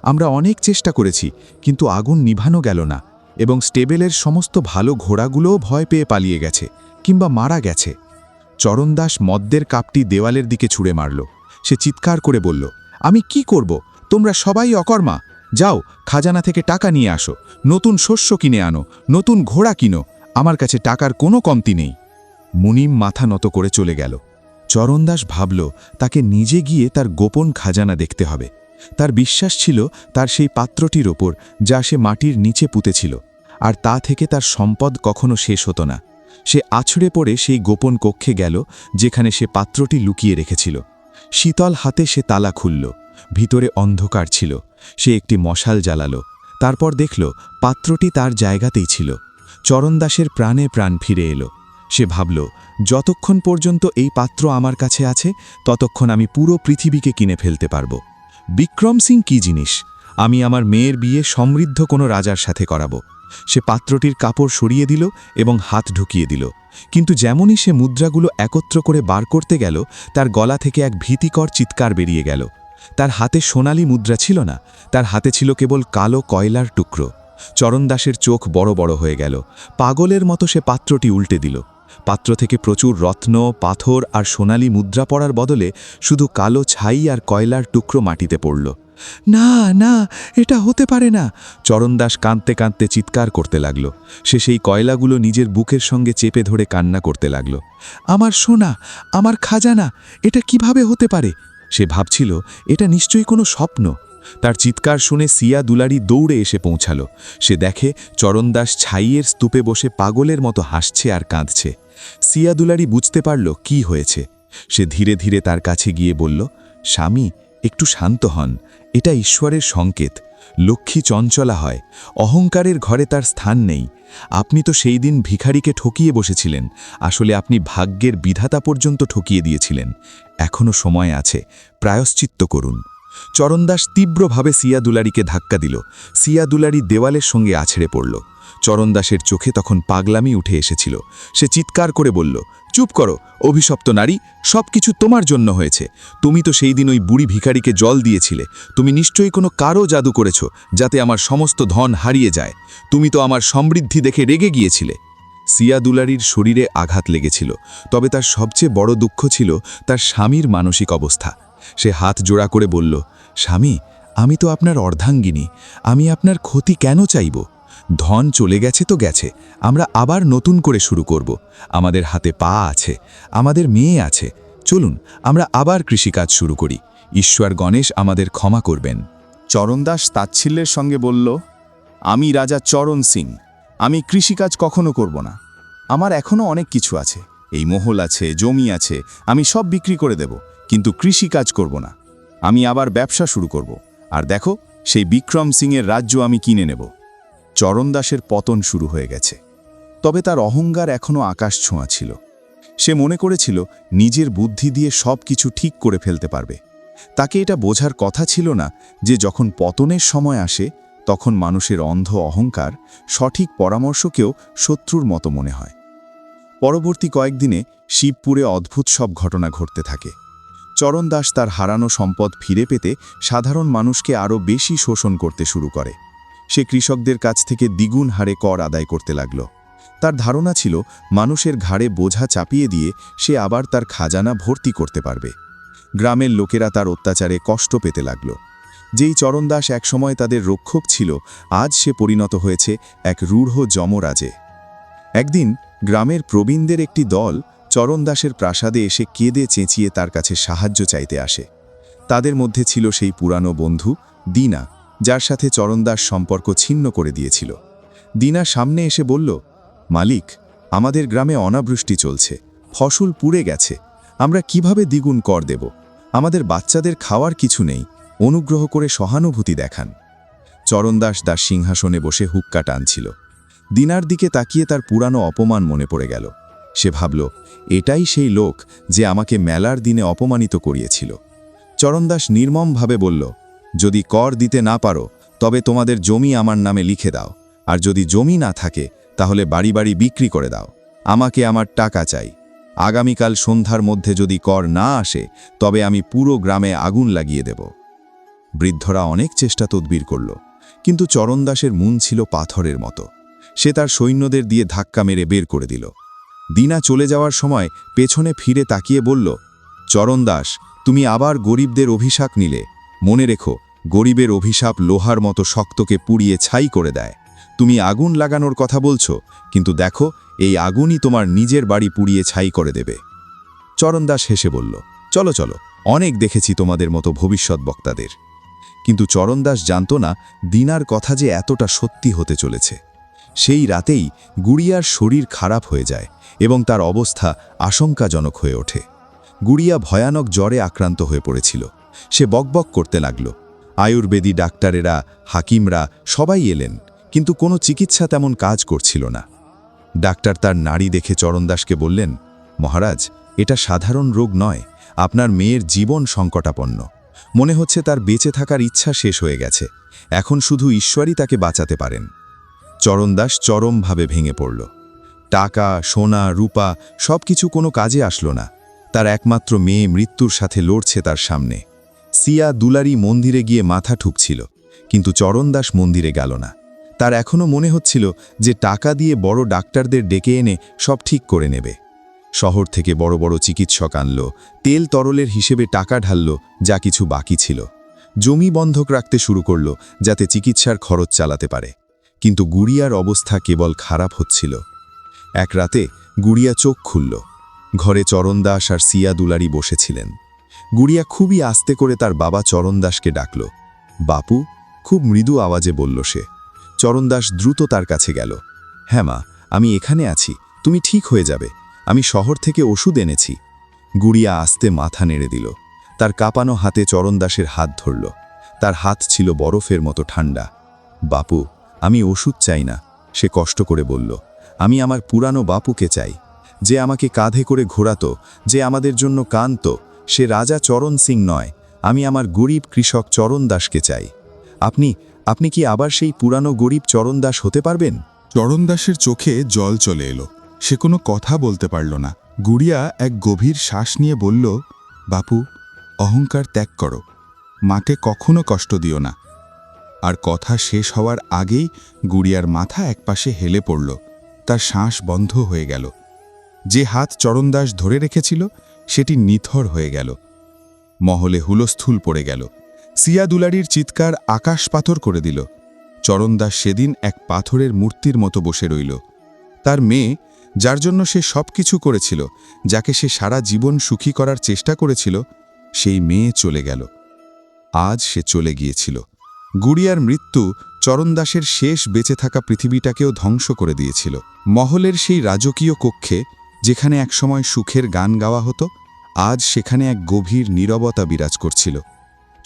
আমরা অনেক চেষ্টা করেছি, কিন্তু আগুন নিভানো গেল না, এবং স্টেবেলের সমস্ত ভালো ঘোড়াগুলোও ভয় পেয়ে পালিয়ে গেছে কিংবা মারা গেছে। চরণদাস মদ্যের কাপটি দেওয়ালের দিকে ছুঁড়ে মারল। সে চিৎকার করে বলল, আমি কি করব? তোমরা সবাই অকর্মা। যাও, খাজানা থেকে টাকা নিয়ে আসো, নতুন শস্য কিনে আনো, নতুন ঘোড়া কিনো। আমার কাছে টাকার কোনো কমতি নেই। মুনিম মাথা নত করে চলে গেল। চরণদাস ভাবল, তাকে নিজে গিয়ে তার গোপন খাজানা দেখতে হবে। তার বিশ্বাস ছিল তার সেই পাত্রটির ওপর, যা সে মাটির নিচে পুঁতেছিল, আর তা থেকে তার সম্পদ কখনো শেষ হতো না। সে আছড়ে পড়ে সেই গোপন কক্ষে গেল, যেখানে সে পাত্রটি লুকিয়ে রেখেছিল। শীতল হাতে সে তালা খুলল। ভিতরে অন্ধকার ছিল। সে একটি মশাল জ্বালালো। তারপর দেখল পাত্রটি তার জায়গাতেই ছিল। চরণদাসের প্রাণে প্রাণ ফিরে এলো। সে ভাবল, যতক্ষণ পর্যন্ত এই পাত্র আমার কাছে আছে, ততক্ষণ আমি পুরো পৃথিবীকে কিনে ফেলতে পারব। বিক্রম সিং কী জিনিস? আমি আমার মেয়ের বিয়ে সমৃদ্ধ কোনো রাজার সাথে করাবো। সে পাত্রটির কাপড় সরিয়ে দিল এবং হাত ঢুকিয়ে দিল। কিন্তু যেমনই সে মুদ্রাগুলো একত্র করে বার করতে গেল, তার গলা থেকে এক ভীতিকর চিৎকার বেরিয়ে গেল। তার হাতে সোনালি মুদ্রা ছিল না, তার হাতে ছিল কেবল কালো কয়লার টুকরো। চরণদাসের চোখ বড় বড় হয়ে গেল। পাগলের মতো সে পাত্রটি উল্টে দিল। পাত্র থেকে প্রচুর রত্ন, পাথর আর সোনালি মুদ্রা পড়ার বদলে শুধু কালো ছাই আর কয়লার টুকরো মাটিতে পড়ল। না না, এটা হতে পারে না। চরণদাস কাঁদতে কাঁদতে চিৎকার করতে লাগল। সে সেই কয়লাগুলো নিজের বুকের সঙ্গে চেপে ধরে কান্না করতে লাগল। আমার সোনা, আমার খাজানা, এটা কিভাবে হতে পারে? সে ভাবছিল, এটা নিশ্চয়ই কোনো স্বপ্ন। তার চিৎকার শুনে সিয়া দুলারি দৌড়ে এসে পৌঁছালো। সে দেখে চরণদাস ছাইয়ের স্তূপে বসে পাগলের মতো হাসছে আর কাঁদছে। সিয়া দুলারি বুঝতে পারল কি হয়েছে। সে ধীরে ধীরে তার কাছে গিয়ে বলল, স্বামী, একটু শান্ত হন। এটা ঈশ্বরের সংকেত। লক্ষ্মী চঞ্চলা হয়, অহংকারের ঘরে তার স্থান নেই। আপনি তো সেই দিন ভিখারিকে ঠকিয়ে বসেছিলেন। আসলে আপনি ভাগ্যের বিধাতা পর্যন্ত ঠকিয়ে দিয়েছিলেন। এখনও সময় আছে, প্রায়শ্চিত্ত করুন। চরণদাস তীব্রভাবে সিয়া দুলারিকে ধাক্কা দিল। সিয়া দুলারি দেওয়ালের সঙ্গে আছড়ে পড়ল। চরণদাসের চোখে তখন পাগলামি উঠে এসেছিল। সে চিৎকার করে বলল, চুপ করো, অভিশপ্ত নারী, সব কিছু তোমার জন্য হয়েছে। তুমি তো সেই দিন ওই বুড়ি ভিখারিকে জল দিয়েছিলে। তুমি নিশ্চয়ই কোনো কারো জাদু করেছ, যাতে আমার সমস্ত ধন হারিয়ে যায়। তুমি তো আমার সমৃদ্ধি দেখে রেগে গিয়েছিলে। সিয়া দুলারির শরীরে আঘাত লেগেছিল, তবে তার সবচেয়ে বড় দুঃখ ছিল তার স্বামীর মানসিক অবস্থা। সে হাত জোড়া করে বলল, স্বামী, আমি তো আপনার অর্ধাঙ্গিনী। আমি আপনার ক্ষতি কেন চাইব? ধন চলে গেছে তো গেছে, আমরা আবার নতুন করে শুরু করব। আমাদের হাতে পা আছে, আমাদের মেয়ে আছে। চলুন আমরা আবার কৃষিকাজ শুরু করি। ঈশ্বর গণেশ আমাদের ক্ষমা করবেন। চরণদাস তাচ্ছিল্যের সঙ্গে বলল, আমি রাজা চরণ সিং। আমি কৃষিকাজ কখনো করব না। আমার এখনও অনেক কিছু আছে। এই মহল আছে, জমি আছে, আমি সব বিক্রি করে দেব, কিন্তু কৃষিকাজ করব না। আমি আবার ব্যবসা শুরু করব, আর দেখো, সেই বিক্রম সিংয়ের রাজ্য আমি কিনে নেব। চরণদাসের পতন শুরু হয়ে গেছে, তবে তার অহংকার এখনও আকাশ ছোঁয়া ছিল। সে মনে করেছিল নিজের বুদ্ধি দিয়ে সব কিছু ঠিক করে ফেলতে পারবে। তাকে এটা বোঝার কথা ছিল না যে যখন পতনের সময় আসে, তখন মানুষের অন্ধ অহংকার সঠিক পরামর্শকেও শত্রুর মতো মনে হয়। পরবর্তী কয়েকদিনে শিবপুরে অদ্ভুত সব ঘটনা ঘটতে থাকে। চরণদাস তার হারানো সম্পদ ফিরে পেতে সাধারণ মানুষকে আরও বেশি শোষণ করতে শুরু করে। সে কৃষকদের কাছ থেকে দ্বিগুণ হারে কর আদায় করতে লাগল। তার ধারণা ছিল মানুষের ঘাড়ে বোঝা চাপিয়ে দিয়ে সে আবার তার খাজানা ভর্তি করতে পারবে। গ্রামের লোকেরা তার অত্যাচারে কষ্ট পেতে লাগল। যেই চরণদাস একসময় তাদের রক্ষক ছিল, আজ সে পরিণত হয়েছে এক রূঢ় যমরাজে। একদিন গ্রামের প্রবীণদের একটি দল চরণদাসের প্রাসাদে এসে কেঁদে চেঁচিয়ে তার কাছে সাহায্য চাইতে আসে। তাদের মধ্যে ছিল সেই পুরানো বন্ধু দীনা, যার সাথে চরণদাস সম্পর্ক ছিন্ন করে দিয়েছিল। দীনা সামনে এসে বলল, মালিক, আমাদের গ্রামে অনাবৃষ্টি চলছে, ফসল পুড়ে গেছে, আমরা কিভাবে দ্বিগুণ কর দেব? আমাদের বাচ্চাদের খাওয়ার কিছু নেই, অনুগ্রহ করে সহানুভূতি দেখান। চরণদাস তার সিংহাসনে বসে হুক্কা টানছিল। দীনার দিকে তাকিয়ে তার পুরানো অপমান মনে পড়ে গেল। সে ভাবল, এটাই সেই লোক যে আমাকে মেলার দিনে অপমানিত করিয়েছিল। চরণদাস নির্মমভাবে বলল, যদি কর দিতে না পারো তবে তোমাদের জমি আমার নামে লিখে দাও, আর যদি জমি না থাকে তাহলে বাড়ি বাড়ি বিক্রি করে দাও। আমাকে আমার টাকা চাই। আগামীকাল সন্ধ্যার মধ্যে যদি কর না আসে তবে আমি পুরো গ্রামে আগুন লাগিয়ে দেব। বৃদ্ধরা অনেক চেষ্টা তদবির করল, কিন্তু চরণদাসের মন ছিল পাথরের মতো। সে তার সৈন্যদের দিয়ে ধাক্কা মেরে বের করে দিল। দীনা চলে যাওয়ার সময় পেছনে ফিরে তাকিয়ে বলল, চরণদাস, তুমি আবার গরিবদের অভিশাপ নিলে। মনে রেখো, গরিবের অভিশাপ লোহার মতো শক্তকে পুড়িয়ে ছাই করে দেয়। তুমি আগুন লাগানোর কথা বলছো, কিন্তু দেখো, এই আগুনই তোমার নিজের বাড়ি পুড়িয়ে ছাই করে দেবে। চরণদাস হেসে বলল, চলো চলো, অনেক দেখেছি তোমাদের মতো ভবিষ্যৎ বক্তাদের। কিন্তু চরণদাস জানত না দীনার কথা যে এতটা সত্যি হতে চলেছে। সেই রাতেই গুড়িয়ার শরীর খারাপ হয়ে যায় এবং তার অবস্থা আশঙ্কাজনক হয়ে ওঠে। গুড়িয়া ভয়ানক জ্বরে আক্রান্ত হয়ে পড়েছিল। সে বকবক করতে লাগল। আয়ুর্বেদী ডাক্তারেরা, হাকিমরা সবাই এলেন, কিন্তু কোনো চিকিৎসা তেমন কাজ করছিল না। ডাক্তার তার নাড়ি দেখে চরণদাসকে বললেন, মহারাজ, এটা সাধারণ রোগ নয়, আপনার মেয়ের জীবন সংকটাপন্ন। মনে হচ্ছে তার বেঁচে থাকার ইচ্ছা শেষ হয়ে গেছে, এখন শুধু ঈশ্বরই তাকে বাঁচাতে পারেন। চরণদাস চরমভাবে ভেঙে পড়ল। টাকা, সোনা, রূপা সবকিছু কোনো কাজে আসলো না। তার একমাত্র মেয়ে মৃত্যুর সাথে লড়ছে তার সামনে। সিয়া দুলারি মন্দিরে গিয়ে মাথা ঠুকছিল, কিন্তু চরণদাস মন্দিরে গেল না। তার এখনও মনে হচ্ছিল যে টাকা দিয়ে বড় ডাক্তারদের ডেকে এনে সব ঠিক করে নেবে। শহর থেকে বড় বড় চিকিৎসক আনল, তেল তরলের হিসেবে টাকা ঢালল, যা কিছু বাকি ছিল। জমি বন্ধক রাখতে শুরু করল যাতে চিকিৎসার খরচ চালাতে পারে। কিন্তু গুড়িয়ার অবস্থা কেবল খারাপ হচ্ছিল। এক রাতে গুড়িয়া চোখ খুলল। ঘরে চরণদাস আর সিয়া দুলারি বসেছিলেন। গুড়িয়া খুবই আস্তে করে তার বাবা চরণদাসকে ডাকল। বাপু, খুব মৃদু আওয়াজে বলল সে। চরণদাস দ্রুত তার কাছে গেল। হ্যাঁ মা, আমি এখানে আছি, তুমি ঠিক হয়ে যাবে, আমি শহর থেকে ওষুধ এনেছি। গুড়িয়া আস্তে মাথা নেড়ে দিল। তার কাঁপানো হাতে চরণদাসের হাত ধরল। তার হাত ছিল বরফের মতো ঠান্ডা। বাপু, আমি ওষুধ চাই না, সে কষ্ট করে বলল। আমি আমার পুরানো বাপুকে চাই, যে আমাকে কাঁধে করে ঘোরাতো, যে আমাদের জন্য কাঁদত। সে রাজা চরণ সিং নয়, আমি আমার গরিব কৃষক চরণদাসকে চাই। আপনি কি আবার সেই পুরানো গরিব চরণদাস হতে পারবেন? চরণদাসের চোখে জল চলে এলো। সে কোনো কথা বলতে পারল না। গুড়িয়া এক গভীর শ্বাস নিয়ে বলল, বাপু, অহংকার ত্যাগ করো, মাকে কখনো কষ্ট দিও না। আর কথা শেষ হওয়ার আগেই গুড়িয়ার মাথা একপাশে হেলে পড়ল। তার শ্বাস বন্ধ হয়ে গেল। যে হাত চরণদাস ধরে রেখেছিল সেটি নিথর হয়ে গেল। মহলে হুলস্থুল পড়ে গেল। সিয়া দুলারির চিৎকার আকাশ পাথর করে দিল। চরণদাস সেদিন এক পাথরের মূর্তির মতো বসে রইল। তার মেয়ে, যার জন্য সে সব কিছু করেছিল, যাকে সে সারা জীবন সুখী করার চেষ্টা করেছিল, সেই মেয়ে চলে গেল। আজ সে চলে গিয়েছিল। গুড়িয়ার মৃত্যু চরণদাসের শেষ বেঁচে থাকা পৃথিবীটাকেও ধ্বংস করে দিয়েছিল। মহলের সেই রাজকীয় কক্ষে, যেখানে একসময় সুখের গান গাওয়া হতো, আজ সেখানে এক গভীর নীরবতা বিরাজ করছিল।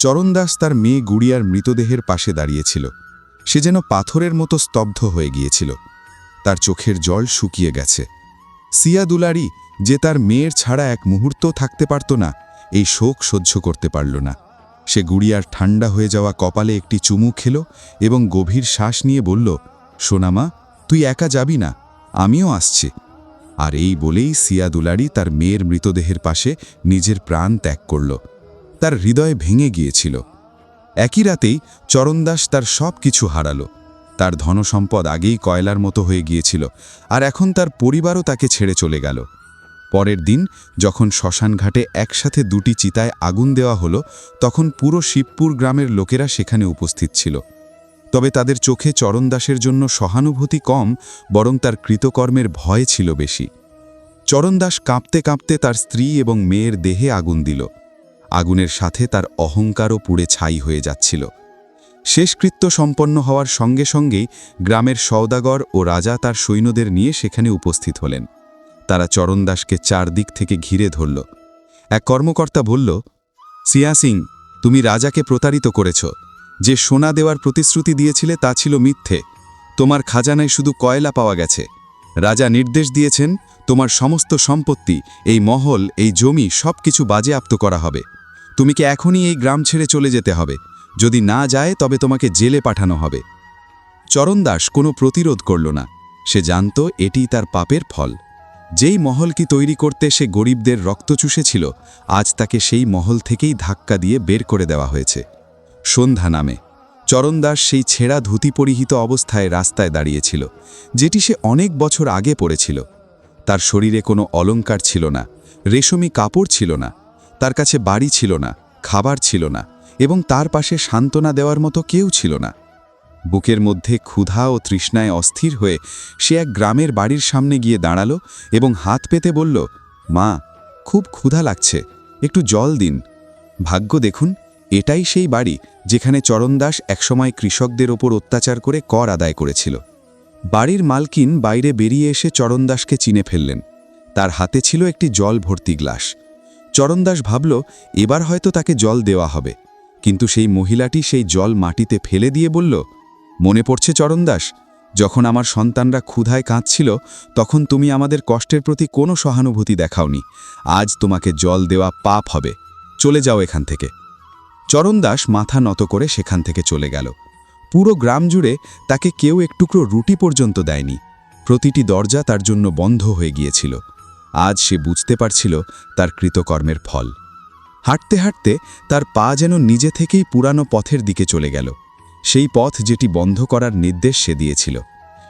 চরণদাস তার মেয়ে গুড়িয়ার মৃতদেহের পাশে দাঁড়িয়েছিল। সে যেন পাথরের মতো স্তব্ধ হয়ে গিয়েছিল। তার চোখের জল শুকিয়ে গেছে। সিয়া দুলারি, যে তার মেয়ের ছাড়া এক মুহূর্তও থাকতে পারত না, এই শোক সহ্য করতে পারল না। সে গুড়িয়ার ঠান্ডা হয়ে যাওয়া কপালে একটি চুমু খেল এবং গভীর শ্বাস নিয়ে বলল, সোনামা, তুই একা যাবি না, আমিও আসছি। আর এই বলেই সিয়া দুলারি তার মেয়ের মৃতদেহের পাশে নিজের প্রাণ ত্যাগ করল। তার হৃদয় ভেঙে গিয়েছিল। একই রাতেই চরণদাস তার সব কিছু হারালো। তার ধনসম্পদ আগেই কয়লার মতো হয়ে গিয়েছিল, আর এখন তার পরিবারও তাকে ছেড়ে চলে গেল। পরের দিন যখন শ্মশানঘাটে একসাথে দুটি চিতায় আগুন দেওয়া হলো তখন পুরো শিবপুর গ্রামের লোকেরা সেখানে উপস্থিত ছিল। তবে তাদের চোখে চরণদাসের জন্য সহানুভূতি কম, বরং তার কৃতকর্মের ভয় ছিল বেশি। চরণদাস কাঁপতে কাঁপতে তার স্ত্রী এবং মেয়ের দেহে আগুন দিল। আগুনের সাথে তার অহংকারও পুড়ে ছাই হয়ে যাচ্ছিল। শেষকৃত্য সম্পন্ন হওয়ার সঙ্গে সঙ্গেই গ্রামের সওদাগর ও রাজা তার সৈন্যদের নিয়ে সেখানে উপস্থিত হলেন। তারা চরণদাসকে চারদিক থেকে ঘিরে ধরল। এক কর্মকর্তা বলল, সিয়া সিং, তুমি রাজাকে প্রতারিত করেছ। যে সোনা দেওয়ার প্রতিশ্রুতি দিয়েছিলে তা ছিল মিথ্যে। তোমার খাজানায় শুধু কয়লা পাওয়া গেছে। রাজা নির্দেশ দিয়েছেন তোমার সমস্ত সম্পত্তি, এই মহল, এই জমি সব কিছু বাজেয়াপ্ত করা হবে। তুমি কি এখনই এই গ্রাম ছেড়ে চলে যেতে হবে? যদি না যায় তবে তোমাকে জেলে পাঠানো হবে। চরণদাস কোনো প্রতিরোধ করল না। সে জানত এটিই তার পাপের ফল। যেই মহলকে তৈরি করতে সে গরিবদের রক্ত চুষেছিল, আজ তাকে সেই মহল থেকেই ধাক্কা দিয়ে বের করে দেওয়া হয়েছে। সন্ধ্যা নামে। চরণদাস সেই ছেঁড়া ধুতি পরিহিত অবস্থায় রাস্তায় দাঁড়িয়েছিল, যেটি সে অনেক বছর আগে পড়েছিল। তার শরীরে কোনো অলংকার ছিল না, রেশমি কাপড় ছিল না, তার কাছে বাড়ি ছিল না, খাবার ছিল না, এবং তার পাশে সান্ত্বনা দেওয়ার মতো কেউ ছিল না। বুকের মধ্যে ক্ষুধা ও তৃষ্ণায় অস্থির হয়ে সে এক গ্রামের বাড়ির সামনে গিয়ে দাঁড়ালো এবং হাত পেতে বলল, মা, খুব ক্ষুধা লাগছে, একটু জল দিন। ভাগ্য দেখুন, এটাই সেই বাড়ি যেখানে চরণদাস একসময় কৃষকদের ওপর অত্যাচার করে কর আদায় করেছিল। বাড়ির মালকিন বাইরে বেরিয়ে এসে চরণদাসকে চিনে ফেললেন। তার হাতে ছিল একটি জল ভর্তি গ্লাস। চরণদাস ভাবল এবার হয়তো তাকে জল দেওয়া হবে, কিন্তু সেই মহিলাটি সেই জল মাটিতে ফেলে দিয়ে বলল, মনে পড়ছে চরণদাস, যখন আমার সন্তানরা ক্ষুধায় কাঁদছিল তখন তুমি আমাদের কষ্টের প্রতি কোনো সহানুভূতি দেখাওনি। আজ তোমাকে জল দেওয়া পাপ হবে, চলে যাও এখান থেকে। চরণদাস মাথা নত করে সেখান থেকে চলে গেল। পুরো গ্রাম জুড়ে তাকে কেউ এক টুকরো রুটি পর্যন্ত দেয়নি। প্রতিটি দরজা তার জন্য বন্ধ হয়ে গিয়েছিল। আজ সে বুঝতে পারছিল তার কৃতকর্মের ফল। হাঁটতে হাঁটতে তার পা যেন নিজে থেকেই পুরানো পথের দিকে চলে গেল, সেই পথ যেটি বন্ধ করার নির্দেশ সে দিয়েছিল।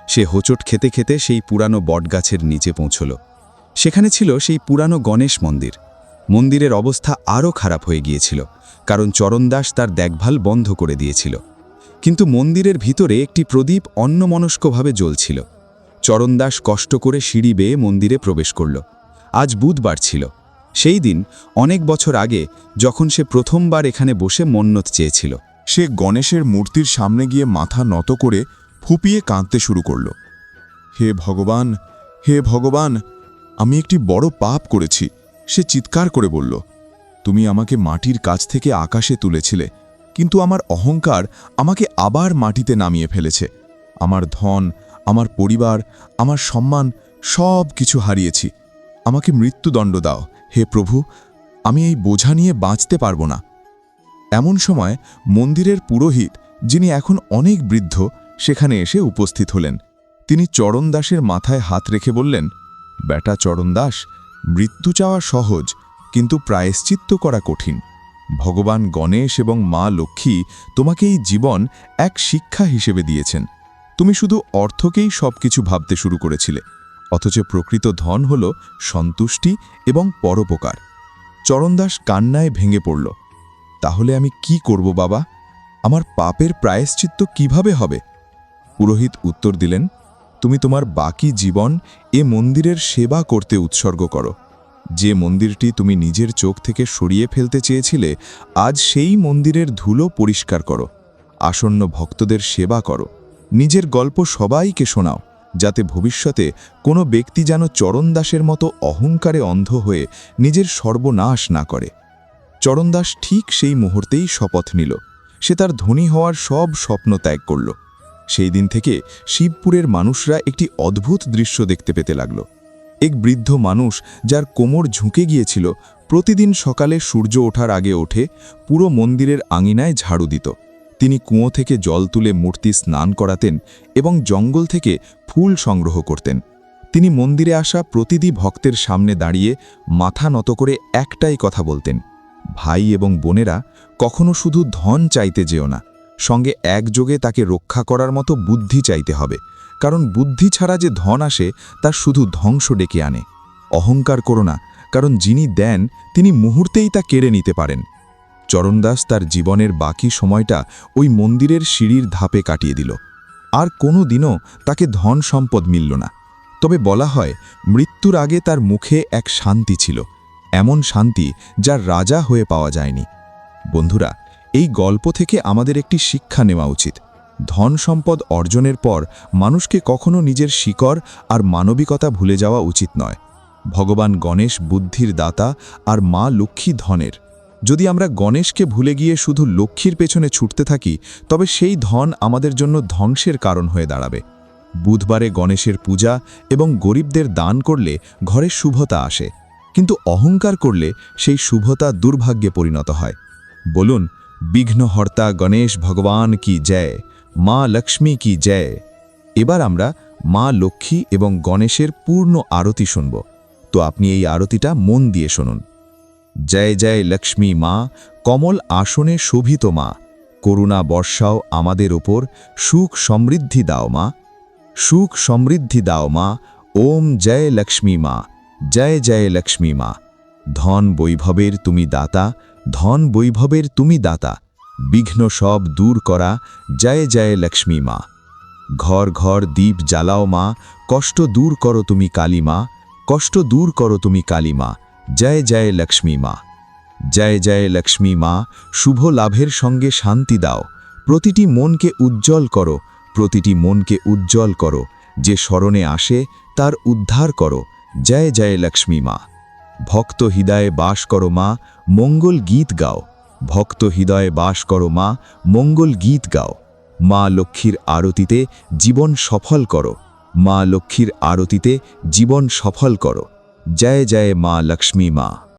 সে হোঁচট খেতে খেতে সেই পুরানো বটগাছের নিচে পৌঁছল। সেখানে ছিল সেই পুরানো গণেশ মন্দির। মন্দিরের অবস্থা আরও খারাপ হয়ে গিয়েছিল, কারণ চরণদাস তার দেখভাল বন্ধ করে দিয়েছিল। কিন্তু মন্দিরের ভিতরে একটি প্রদীপ অন্যমনস্কভাবে জ্বলছিল। চরণদাস কষ্ট করে সিঁড়ি বেয়ে মন্দিরে প্রবেশ করল। আজ বুধবার ছিল, সেই দিন অনেক বছর আগে যখন সে প্রথমবার এখানে বসে মন্নত চেয়েছিল। সে গণেশের মূর্তির সামনে গিয়ে মাথা নত করে ফুপিয়ে কাঁদতে শুরু করল। হে ভগবান, হে ভগবান, আমি একটি বড় পাপ করেছি। সে চিৎকার করে বলল, তুমি আমাকে মাটির কাছ থেকে আকাশে তুলেছিলে, কিন্তু আমার অহংকার আমাকে আবার মাটিতে নামিয়ে ফেলেছে। আমার ধন, আমার পরিবার, আমার সম্মান সব কিছু হারিয়েছি। আমাকে মৃত্যুদণ্ড দাও হে প্রভু, আমি এই বোঝা নিয়ে বাঁচতে পারবো না। এমন সময় মন্দিরের পুরোহিত, যিনি এখন অনেক বৃদ্ধ, সেখানে এসে উপস্থিত হলেন। তিনি চরণদাসের মাথায় হাত রেখে বললেন, বেটা চরণদাস, মৃত্যু চাওয়া সহজ, কিন্তু প্রায়শ্চিত্ত করা কঠিন। ভগবান গণেশ এবং মা লক্ষ্মী তোমাকে এই জীবন এক শিক্ষা হিসেবে দিয়েছেন। তুমি শুধু অর্থকেই সবকিছু ভাবতে শুরু করেছিলে, অথচ প্রকৃত ধন হল সন্তুষ্টি এবং পরোপকার। চরণদাস কান্নায় ভেঙে পড়ল। তাহলে আমি কি করব বাবা? আমার পাপের প্রায়শ্চিত্ত কিভাবে হবে? পুরোহিত উত্তর দিলেন, তুমি তোমার বাকি জীবন এ মন্দিরের সেবা করতে উৎসর্গ করো। যে মন্দিরটি তুমি নিজের চোখ থেকে সরিয়ে ফেলতে চেয়েছিলে, আজ সেই মন্দিরের ধুলো পরিষ্কার করো। আসন্ন ভক্তদের সেবা করো। নিজের গল্প সবাইকে শোনাও, যাতে ভবিষ্যতে কোনো ব্যক্তি যেন চরণদাসের মতো অহংকারে অন্ধ হয়ে নিজের সর্বনাশ না করে। চরণদাস ঠিক সেই মুহূর্তেই শপথ নিল। সে তার ধনী হওয়ার সব স্বপ্ন ত্যাগ করল। সেই দিন থেকে শিবপুরের মানুষরা একটি অদ্ভুত দৃশ্য দেখতে পেতে লাগল। এক বৃদ্ধ মানুষ, যার কোমর ঝুঁকে গিয়েছিল, প্রতিদিন সকালে সূর্য ওঠার আগে ওঠে পুরো মন্দিরের আঙিনায় ঝাড়ু দিত। তিনি কুয়ো থেকে জল তুলে মূর্তি স্নান করাতেন এবং জঙ্গল থেকে ফুল সংগ্রহ করতেন। তিনি মন্দিরে আসা প্রতিটি ভক্তের সামনে দাঁড়িয়ে মাথা নত করে একটাই কথা বলতেন, ভাই এবং বোনেরা, কখনো শুধু ধন চাইতে যেও না, সঙ্গে একযোগে তাকে রক্ষা করার মতো বুদ্ধি চাইতে হবে, কারণ বুদ্ধি ছাড়া যে ধন আসে তা শুধু ধ্বংস ডেকে আনে। অহংকার করো না, কারণ যিনি দেন তিনি মুহূর্তেই তা কেড়ে নিতে পারেন। চরণদাস তার জীবনের বাকি সময়টা ওই মন্দিরের সিঁড়ির ধাপে কাটিয়ে দিল। আর কোনো দিনও তাকে ধন সম্পদ মিলল না। তবে বলা হয় মৃত্যুর আগে তার মুখে এক শান্তি ছিল, এমন শান্তি যা রাজা হয়ে পাওয়া যায়নি। বন্ধুরা, এই গল্প থেকে আমাদের একটি শিক্ষা নেওয়া উচিত। ধন সম্পদ অর্জনের পর মানুষকে কখনো নিজের শিকড় আর মানবিকতা ভুলে যাওয়া উচিত নয়। ভগবান গণেশ বুদ্ধির দাতা আর মা লক্ষ্মী ধনের। যদি আমরা গণেশকে ভুলে গিয়ে শুধু লক্ষ্মীর পেছনে ছুটতে থাকি, তবে সেই ধন আমাদের জন্য ধ্বংসের কারণ হয়ে দাঁড়াবে। বুধবারে গণেশের পূজা এবং গরিবদের দান করলে ঘরে শুভতা আসে, কিন্তু অহংকার করলে সেই শুভতা দুর্ভাগ্যে পরিণত হয়। বলুন, বিঘ্নহর্তা গণেশ ভগবান কি জয়, মা লক্ষ্মী কি জয়। এবার আমরা মা লক্ষ্মী এবং গণেশের পূর্ণ আরতি শুনব। তো আপনি এই আরতিটা মন দিয়ে শুনুন। জয় জয় লক্ষ্মী মা, কমল আসনে শোভিত মা, করুণা বর্ষাও আমাদের ওপর, সুখ সমৃদ্ধি দাও মা, সুখ সমৃদ্ধি দাও মা। ওম জয় লক্ষ্মী মা, জয় জয় লক্ষ্মী মা। ধন বৈভবের তুমি দাতা, ধন বৈভবের তুমি দাতা, বিঘ্ন সব দূর করা, জয় জয় লক্ষ্মী মা। ঘর ঘর দীপ জ্বালাও মা, কষ্ট দূর করো তুমি কালী মা, কষ্ট দূর করো তুমি কালী মা, জয় জয় লক্ষ্মী মা। জয় জয় লক্ষ্মী মা, শুভ লাভের সঙ্গে শান্তি দাও, প্রতিটি মনকে উজ্জ্বল করো, প্রতিটি মনকে উজ্জ্বল করো, যে শরণে আসে তার উদ্ধার করো, জয় জয় লক্ষ্মী মা। ভক্ত হৃদয়ে বাস করো মা, মঙ্গল গীত গাও, ভক্ত হৃদয়ে বাস করো মা, মঙ্গল গীত গাও। মা লক্ষ্মীর আরতিতে জীবন সফল করো, মা লক্ষ্মীর আরতিতে জীবন সফল করো, জয় জয় মা লক্ষ্মী মা।